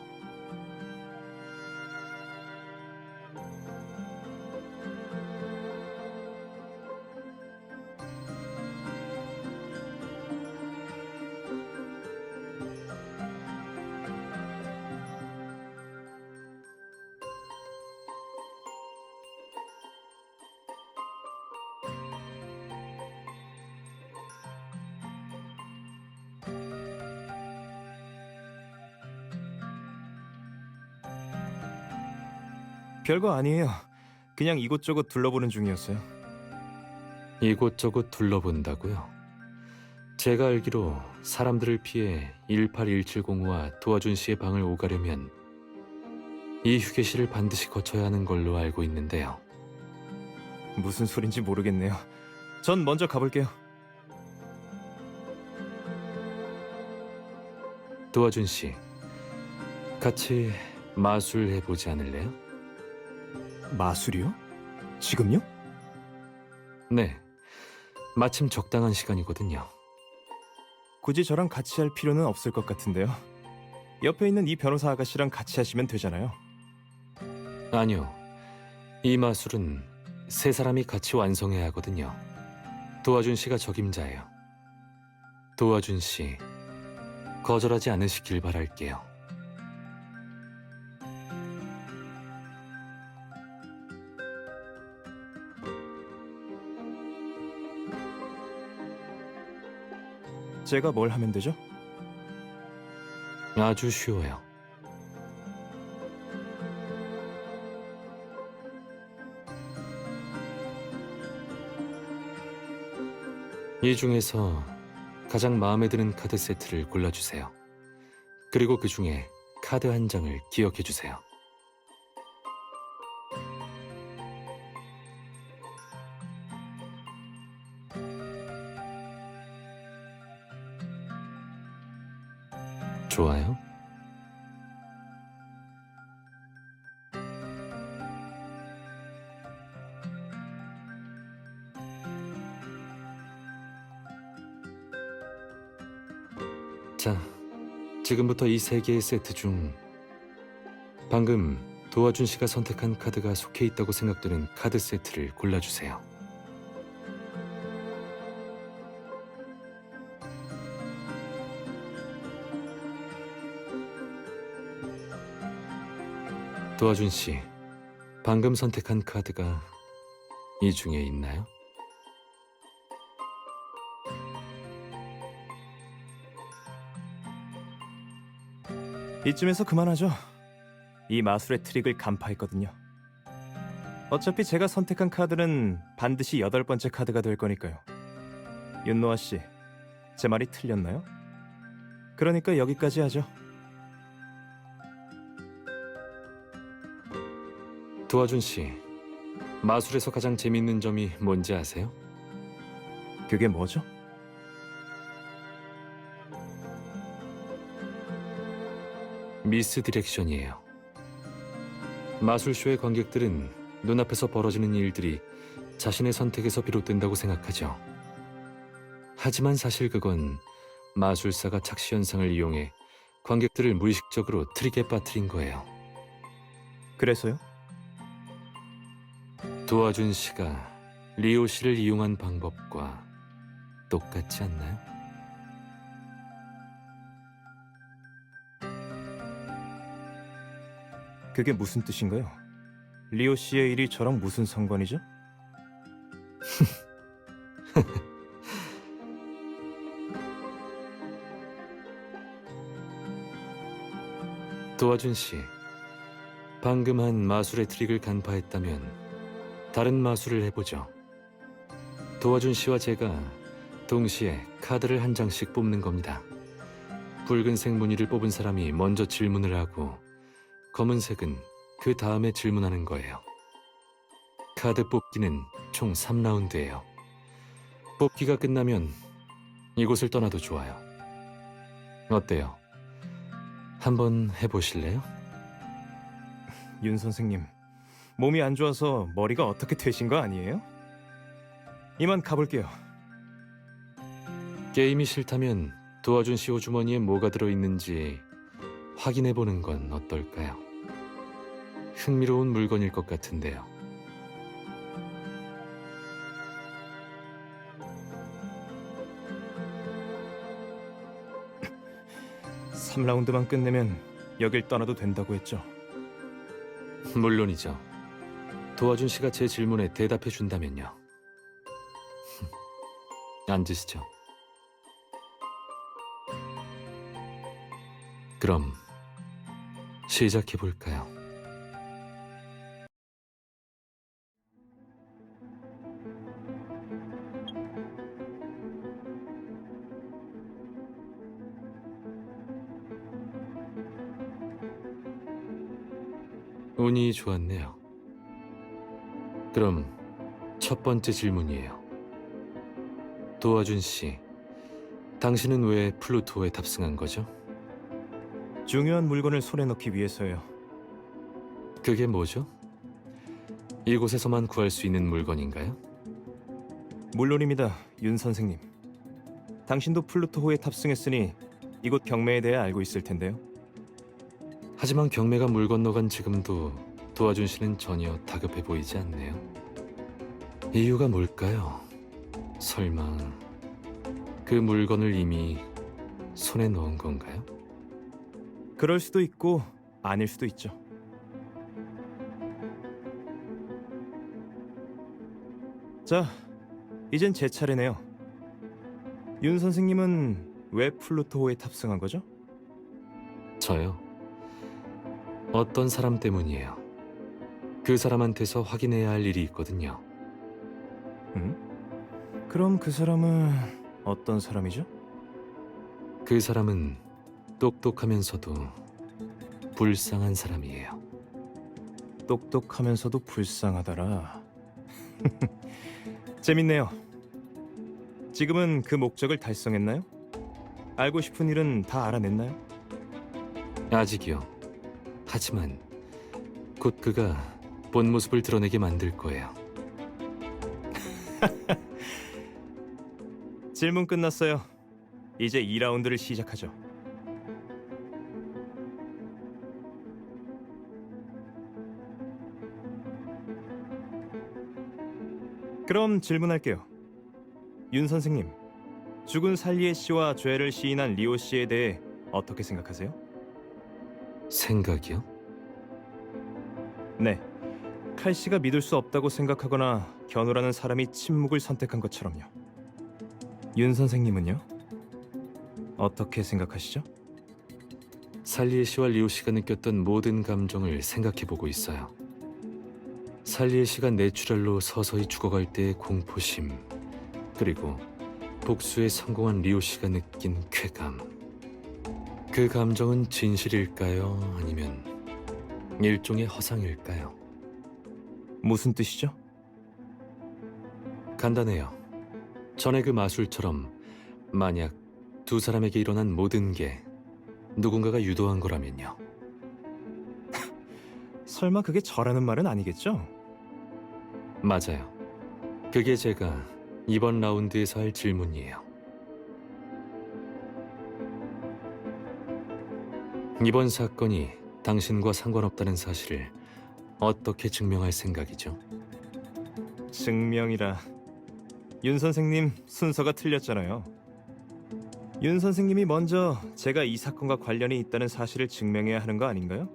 별거 아니에요. 그냥 이곳저곳 둘러보는 중이었어요. 이곳저곳 둘러본다고요? 제가 알기로 사람들을 피해 18170과 도와준 씨의 방을 오가려면 이 휴게실을 반드시 거쳐야 하는 걸로 알고 있는데요. 무슨 소린지 모르겠네요. 전 먼저 가볼게요. 도와준 씨, 같이 마술 해보지 않을래요? 마술이요? 지금요? 네, 마침 적당한 시간이거든요. 굳이 저랑 같이 할 필요는 없을 것 같은데요. 옆에 있는 이 변호사 아가씨랑 같이 하시면 되잖아요. 아니요, 이 마술은 세 사람이 같이 완성해야 하거든요. 도와준 씨가 적임자예요. 도와준 씨, 거절하지 않으시길 바랄게요. 제가 뭘 하면 되죠? 아주 쉬워요. 이 중에서 가장 마음에 드는 카드 세트를 골라주세요. 그리고 그 중에 카드 한 장을 기억해주세요. 좋아요. 자, 지금부터 이 세 개의 세트 중 방금 도와준 씨가 선택한 카드가 속해 있다고 생각되는 카드 세트를 골라주세요. 도와준 씨, 방금 선택한 카드가 이 중에 있나요? 이쯤에서 그만하죠. 이 마술의 트릭을 간파했거든요. 어차피 제가 선택한 카드는 반드시 8번째 카드가 될 거니까요. 윤노아 씨, 제 말이 틀렸나요? 그러니까 여기까지 하죠. 도와준 씨, 마술에서 가장 재밌는 점이 뭔지 아세요? 그게 뭐죠? 미스 디렉션이에요. 마술쇼의 관객들은 눈앞에서 벌어지는 일들이 자신의 선택에서 비롯된다고 생각하죠. 하지만 사실 그건 마술사가 착시 현상을 이용해 관객들을 무의식적으로 트릭에 빠뜨린 거예요. 그래서요? 도와준 씨가 리오 씨를 이용한 방법과 똑같지 않나요? 그게 무슨 뜻인가요? 리오 씨의 일이 저랑 무슨 상관이죠? 도와준 씨, 방금 한 마술의 트릭을 간파했다면 다른 마술을 해보죠. 도와준 씨와 제가 동시에 카드를 한 장씩 뽑는 겁니다. 붉은색 무늬를 뽑은 사람이 먼저 질문을 하고 검은색은 그 다음에 질문하는 거예요. 카드 뽑기는 총 3라운드예요. 뽑기가 끝나면 이곳을 떠나도 좋아요. 어때요? 한번 해보실래요? 윤 선생님, 몸이 안 좋아서 머리가 어떻게 되신 거 아니에요? 이만 가볼게요. 게임이 싫다면 도와준 씨 호주머니에 뭐가 들어있는지 확인해보는 건 어떨까요? 흥미로운 물건일 것 같은데요. 삼 3라운드만 끝내면 여길 떠나도 된다고 했죠. 물론이죠. 도와준 씨가 제 질문에 대답해 준다면요. 앉으시죠. 그럼 시작해 볼까요? 운이 좋았네요. 그럼 첫 번째 질문이에요. 도와준 씨, 당신은 왜 플루토에 탑승한 거죠? 중요한 물건을 손에 넣기 위해서요. 그게 뭐죠? 이곳에서만 구할 수 있는 물건인가요? 물론입니다, 윤 선생님. 당신도 플루토호에 탑승했으니 이곳 경매에 대해 알고 있을 텐데요. 하지만 경매가 물 건너간 지금도 도와준 씨는 전혀 다급해 보이지 않네요. 이유가 뭘까요? 설마 그 물건을 이미 손에 넣은 건가요? 그럴 수도 있고 아닐 수도 있죠. 자, 이젠 제 차례네요. 윤 선생님은 왜 플루토호에 탑승한 거죠? 저요? 어떤 사람 때문이에요. 그 사람한테서 확인해야 할 일이 있거든요. 그럼 그 사람은 어떤 사람이죠? 그 사람은 똑똑하면서도 불쌍한 사람이에요. 똑똑하면서도 불쌍하더라. 재밌네요. 지금은 그 목적을 달성했나요? 알고 싶은 일은 다 알아냈나요? 아직이요. 하지만 곧 그가 본 모습을 드러내게 만들 거예요. 질문 끝났어요. 이제 2라운드를 시작하죠. 그럼 질문할게요. 윤 선생님, 죽은 살리에 씨와 죄를 시인한 리오 씨에 대해 어떻게 생각하세요? 생각이요? 네, 칼 씨가 믿을 수 없다고 생각하거나 견우라는 사람이 침묵을 선택한 것처럼요. 윤 선생님은요? 어떻게 생각하시죠? 살리에 씨와 리오 씨가 느꼈던 모든 감정을 생각해보고 있어요. 살리에 씨가 내추럴로 서서히 죽어갈 때의 공포심, 그리고 복수에 성공한 리오 씨가 느낀 쾌감. 그 감정은 진실일까요? 아니면 일종의 허상일까요? 무슨 뜻이죠? 간단해요. 전에 그 마술처럼 만약 두 사람에게 일어난 모든 게 누군가가 유도한 거라면요. 설마 그게 저라는 말은 아니겠죠? 맞아요. 그게 제가 이번 라운드에서 할 질문이에요. 이번 사건이 당신과 상관없다는 사실을 어떻게 증명할 생각이죠? 증명이라. 윤 선생님 순서가 틀렸잖아요. 윤 선생님이 먼저 제가 이 사건과 관련이 있다는 사실을 증명해야 하는 거 아닌가요?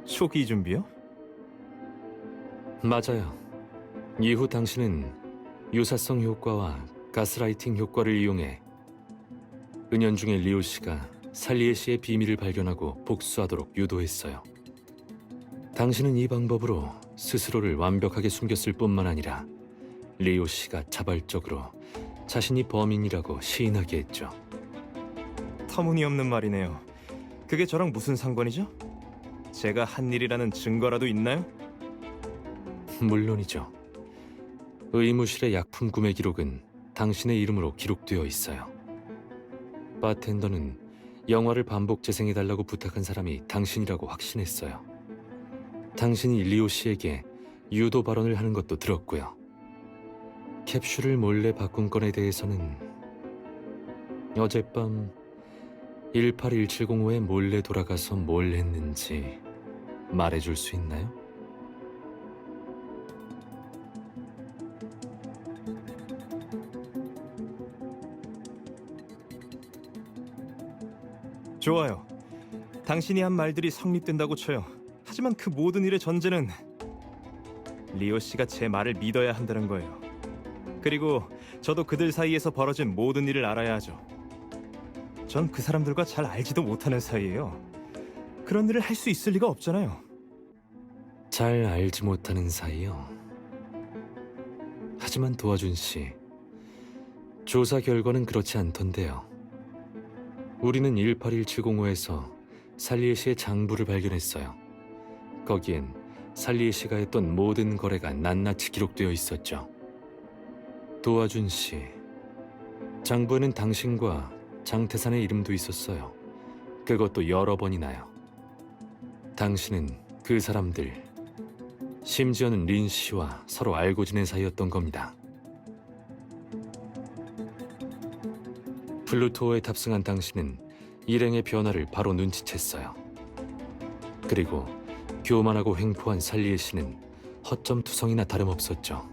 초기 준비요? 맞아요. 이후 당신은 유사성 효과와 가스라이팅 효과를 이용해 은연중에 리오 씨가 살리에 씨의 비밀을 발견하고 복수하도록 유도했어요. 당신은 이 방법으로 스스로를 완벽하게 숨겼을 뿐만 아니라 리오 씨가 자발적으로 자신이 범인이라고 시인하게 했죠. 터무니없는 말이네요. 그게 저랑 무슨 상관이죠? 제가 한 일이라는 증거라도 있나요? 물론이죠. 의무실의 약품 구매 기록은 당신의 이름으로 기록되어 있어요. 바텐더는 영화를 반복 재생해달라고 부탁한 사람이 당신이라고 확신했어요. 당신이 리오 씨에게 유도 발언을 하는 것도 들었고요. 캡슐을 몰래 바꾼 건에 대해서는 어젯밤 181705에 몰래 돌아가서 뭘 했는지 말해줄 수 있나요? 좋아요. 당신이 한 말들이 성립된다고 쳐요. 하지만 그 모든 일의 전제는 리오 씨가 제 말을 믿어야 한다는 거예요. 그리고 저도 그들 사이에서 벌어진 모든 일을 알아야 하죠. 전 그 사람들과 잘 알지도 못하는 사이예요. 그런 일을 할 수 있을 리가 없잖아요. 잘 알지 못하는 사이요. 하지만 도와준 씨, 조사 결과는 그렇지 않던데요. 우리는 181705에서 살리에 씨의 장부를 발견했어요. 거기엔 살리에 씨가 했던 모든 거래가 낱낱이 기록되어 있었죠. 도와준 씨, 장부에는 당신과 장태산의 이름도 있었어요. 그것도 여러 번이나요. 당신은 그 사람들, 심지어는 린 씨와 서로 알고 지낸 사이였던 겁니다. 플루토어에 탑승한 당신은 일행의 변화를 바로 눈치챘어요. 그리고 교만하고 횡포한 살리에 씨는 허점투성이나 다름없었죠.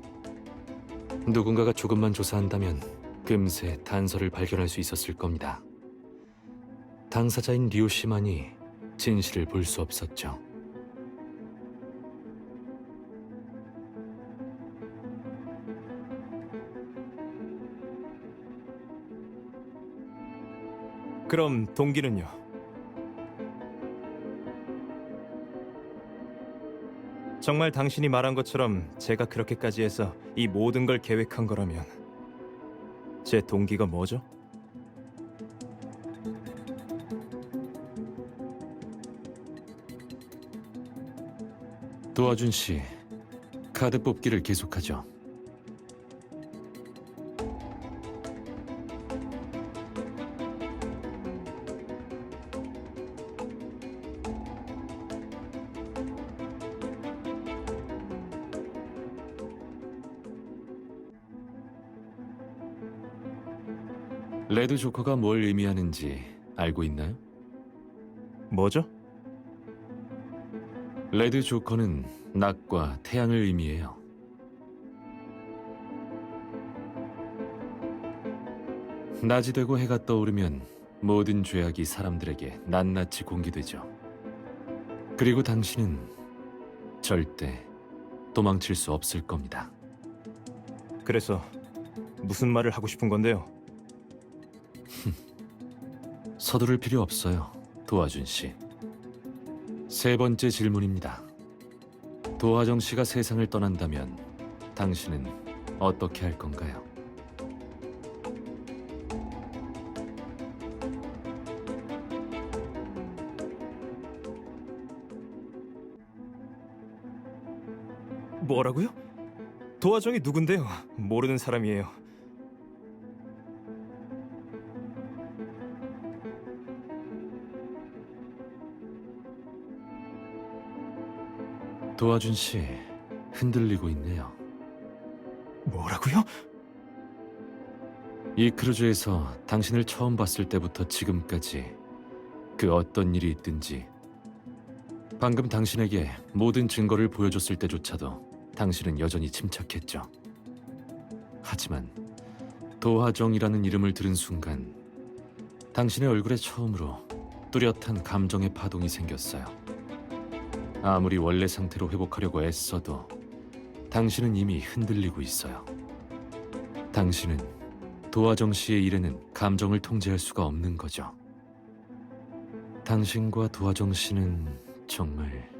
누군가가 조금만 조사한다면 금세 단서를 발견할 수 있었을 겁니다. 당사자인 리오 씨만이 진실을 볼 수 없었죠. 그럼 동기는요? 정말 당신이 말한 것처럼 제가 그렇게까지 해서 이 모든 걸 계획한 거라면 제 동기가 뭐죠? 도와준 씨, 카드 뽑기를 계속하죠. 레드 조커가 뭘 의미하는지 알고 있나요? 뭐죠? 레드 조커는 낮과 태양을 의미해요. 낮이 되고 해가 떠오르면 모든 죄악이 사람들에게 낱낱이 공개되죠. 그리고 당신은 절대 도망칠 수 없을 겁니다. 그래서 무슨 말을 하고 싶은 건데요? 서두를 필요 없어요, 도화준 씨. 세 번째 질문입니다. 도화정 씨가 세상을 떠난다면 당신은 어떻게 할 건가요? 뭐라고요? 도화정이 누군데요? 모르는 사람이에요. 도화준 씨, 흔들리고 있네요. 뭐라고요? 이 크루즈에서 당신을 처음 봤을 때부터 지금까지 그 어떤 일이 있든지 방금 당신에게 모든 증거를 보여줬을 때조차도 당신은 여전히 침착했죠. 하지만 도화정이라는 이름을 들은 순간 당신의 얼굴에 처음으로 뚜렷한 감정의 파동이 생겼어요. 아무리 원래 상태로 회복하려고 애써도 당신은 이미 흔들리고 있어요. 당신은 도화정 씨의 일에는 감정을 통제할 수가 없는 거죠. 당신과 도화정 씨는 정말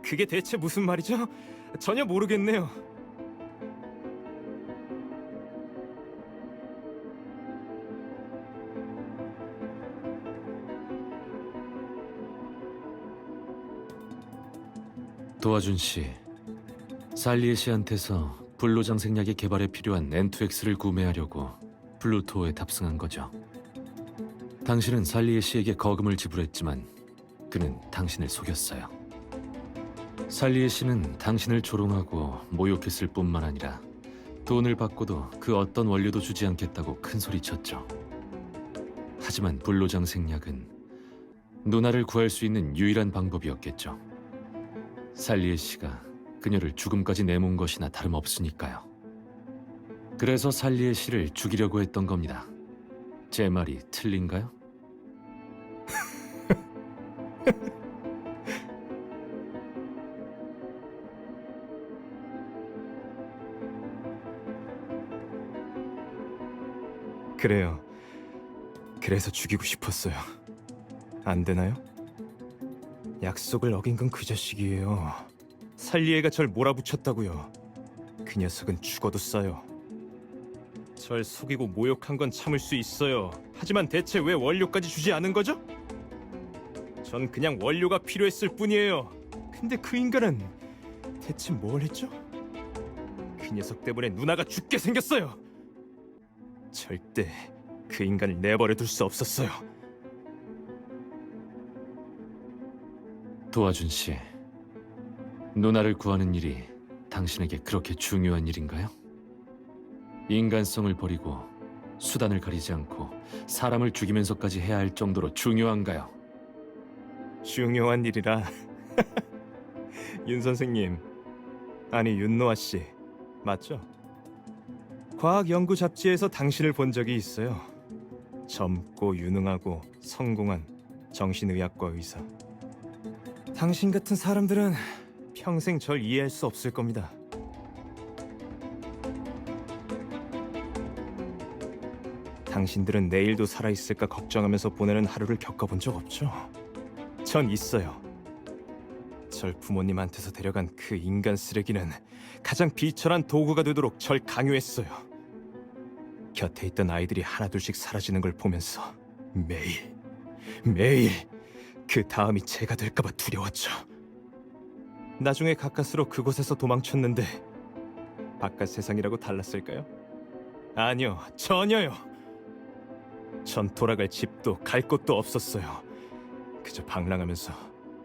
그게 대체 무슨 말이죠? 전혀 모르겠네요. 도와준 씨, 살리에 씨한테서 불로장생약의 개발에 필요한 N2X를 구매하려고 플루토에 탑승한 거죠. 당신은 살리에 씨에게 거금을 지불했지만 그는 당신을 속였어요. 살리에 씨는 당신을 조롱하고 모욕했을 뿐만 아니라 돈을 받고도 그 어떤 원료도 주지 않겠다고 큰 소리쳤죠. 하지만 불로장생약은 누나를 구할 수 있는 유일한 방법이었겠죠. 살리에 씨가 그녀를 죽음까지 내몬 것이나 다름없으니까요. 그래서 살리에 씨를 죽이려고 했던 겁니다. 제 말이 틀린가요? 그래요. 그래서 죽이고 싶었어요. 안 되나요? 약속을 어긴 건 그 자식이에요. 살리에가 절 몰아붙였다고요. 그 녀석은 죽어도 싸요. 절 속이고 모욕한 건 참을 수 있어요. 하지만 대체 왜 원료까지 주지 않은 거죠? 전 그냥 원료가 필요했을 뿐이에요. 근데 그 인간은 대체 뭘 했죠? 그 녀석 때문에 누나가 죽게 생겼어요. 절대 그 인간을 내버려 둘 수 없었어요. 도와준 씨, 누나를 구하는 일이 당신에게 그렇게 중요한 일인가요? 인간성을 버리고 수단을 가리지 않고 사람을 죽이면서까지 해야 할 정도로 중요한가요? 중요한 일이라. 윤 선생님, 아니 윤노아 씨, 맞죠? 과학 연구 잡지에서 당신을 본 적이 있어요. 젊고 유능하고 성공한 정신의학과 의사. 당신 같은 사람들은 평생 절 이해할 수 없을 겁니다. 당신들은 내일도 살아있을까 걱정하면서 보내는 하루를 겪어본 적 없죠? 전 있어요. 절 부모님한테서 데려간 그 인간 쓰레기는 가장 비천한 도구가 되도록 절 강요했어요. 곁에 있던 아이들이 하나둘씩 사라지는 걸 보면서 매일 그 다음이 제가 될까봐 두려웠죠. 나중에 가까스로 그곳에서 도망쳤는데 바깥 세상이라고 달랐을까요? 아니요, 전혀요. 전 돌아갈 집도 갈 곳도 없었어요. 그저 방랑하면서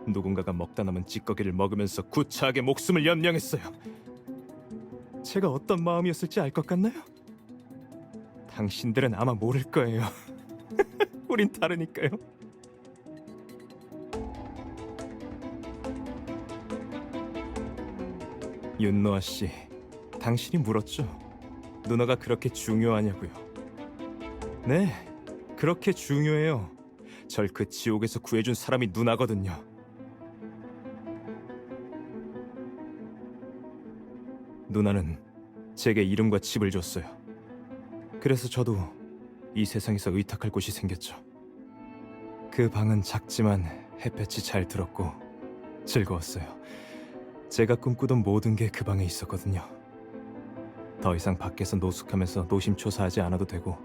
누군가가 먹다 남은 찌꺼기를 먹으면서 구차하게 목숨을 연명했어요. 제가 어떤 마음이었을지 알 것 같나요? 당신들은 아마 모를 거예요. 우린 다르니까요. 윤노아 씨, 당신이 물었죠. 누나가 그렇게 중요하냐고요. 네, 그렇게 중요해요. 절 그 지옥에서 구해준 사람이 누나거든요. 누나는 제게 이름과 집을 줬어요. 그래서 저도 이 세상에서 의탁할 곳이 생겼죠. 그 방은 작지만 햇볕이 잘 들었고 즐거웠어요. 제가 꿈꾸던 모든 게 그 방에 있었거든요. 더 이상 밖에서 노숙하면서 노심초사하지 않아도 되고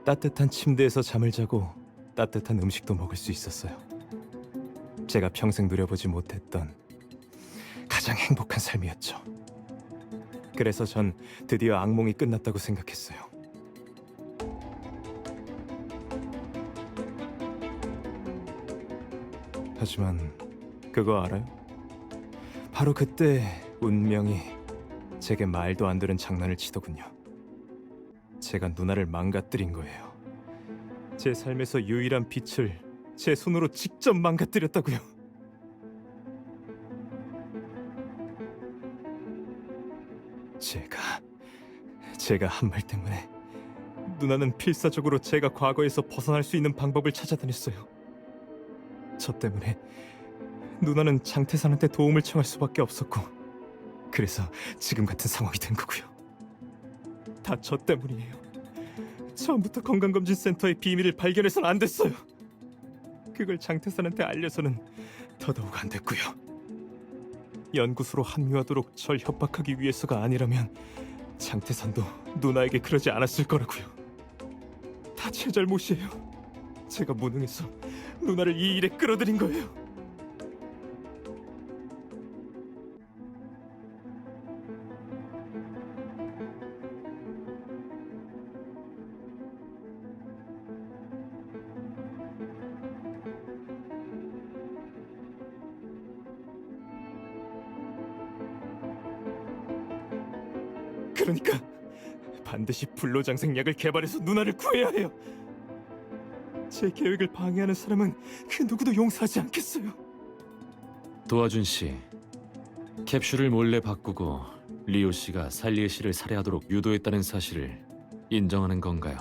따뜻한 침대에서 잠을 자고 따뜻한 음식도 먹을 수 있었어요. 제가 평생 누려보지 못했던 가장 행복한 삶이었죠. 그래서 전 드디어 악몽이 끝났다고 생각했어요. 하지만 그거 알아요? 바로 그때 운명이 제게 말도 안 되는 장난을 치더군요. 제가 누나를 망가뜨린 거예요. 제 삶에서 유일한 빛을 제 손으로 직접 망가뜨렸다고요. 제가 한 말 때문에 누나는 필사적으로 제가 과거에서 벗어날 수 있는 방법을 찾아다녔어요. 저 때문에 누나는 장태산한테 도움을 청할 수밖에 없었고, 그래서 지금 같은 상황이 된 거고요. 다 저 때문이에요. 처음부터 건강검진센터의 비밀을 발견해서는 안 됐어요. 그걸 장태산한테 알려서는 더더욱 안 됐고요. 연구소로 합류하도록 절 협박하기 위해서가 아니라면 장태산도 누나에게 그러지 않았을 거라고요. 다 제 잘못이에요. 제가 무능해서 누나를 이 일에 끌어들인 거예요. 그러니까 반드시 불로장생약을 개발해서 누나를 구해야 해요. 제 계획을 방해하는 사람은 그 누구도 용서하지 않겠어요. 도와준 씨, 캡슐을 몰래 바꾸고 리오 씨가 살리에 씨를 살해하도록 유도했다는 사실을 인정하는 건가요?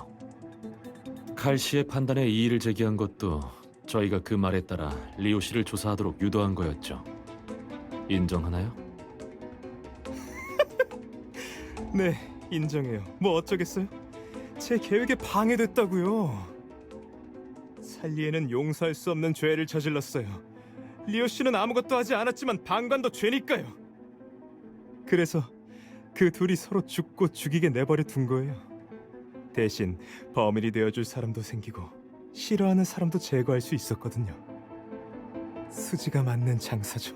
칼 씨의 판단에 이의를 제기한 것도 저희가 그 말에 따라 리오 씨를 조사하도록 유도한 거였죠. 인정하나요? 네, 인정해요. 뭐 어쩌겠어요? 제 계획에 방해됐다고요. 살리에는 용서할 수 없는 죄를 저질렀어요. 리오 씨는 아무것도 하지 않았지만 방관도 죄니까요. 그래서 그 둘이 서로 죽고 죽이게 내버려 둔 거예요. 대신 범인이 되어줄 사람도 생기고 싫어하는 사람도 제거할 수 있었거든요. 수지가 맞는 장사죠.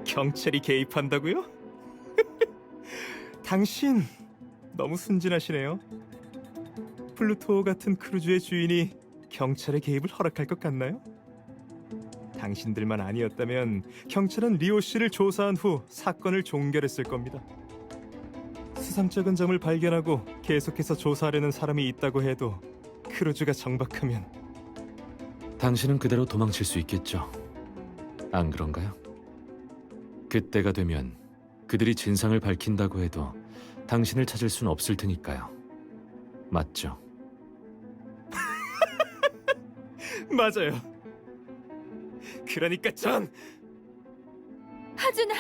경찰이 개입한다고요? 당신 너무 순진하시네요. 플루토 같은 크루즈의 주인이 경찰의 개입을 허락할 것 같나요? 당신들만 아니었다면 경찰은 리오 씨를 조사한 후 사건을 종결했을 겁니다. 수상쩍은 점을 발견하고 계속해서 조사하려는 사람이 있다고 해도 크루즈가 정박하면 당신은 그대로 도망칠 수 있겠죠. 안 그런가요? 그때가 되면 그들이 진상을 밝힌다고 해도 당신을 찾을 수는 없을 테니까요. 맞죠? 맞아요. 그러니까 전 하준아,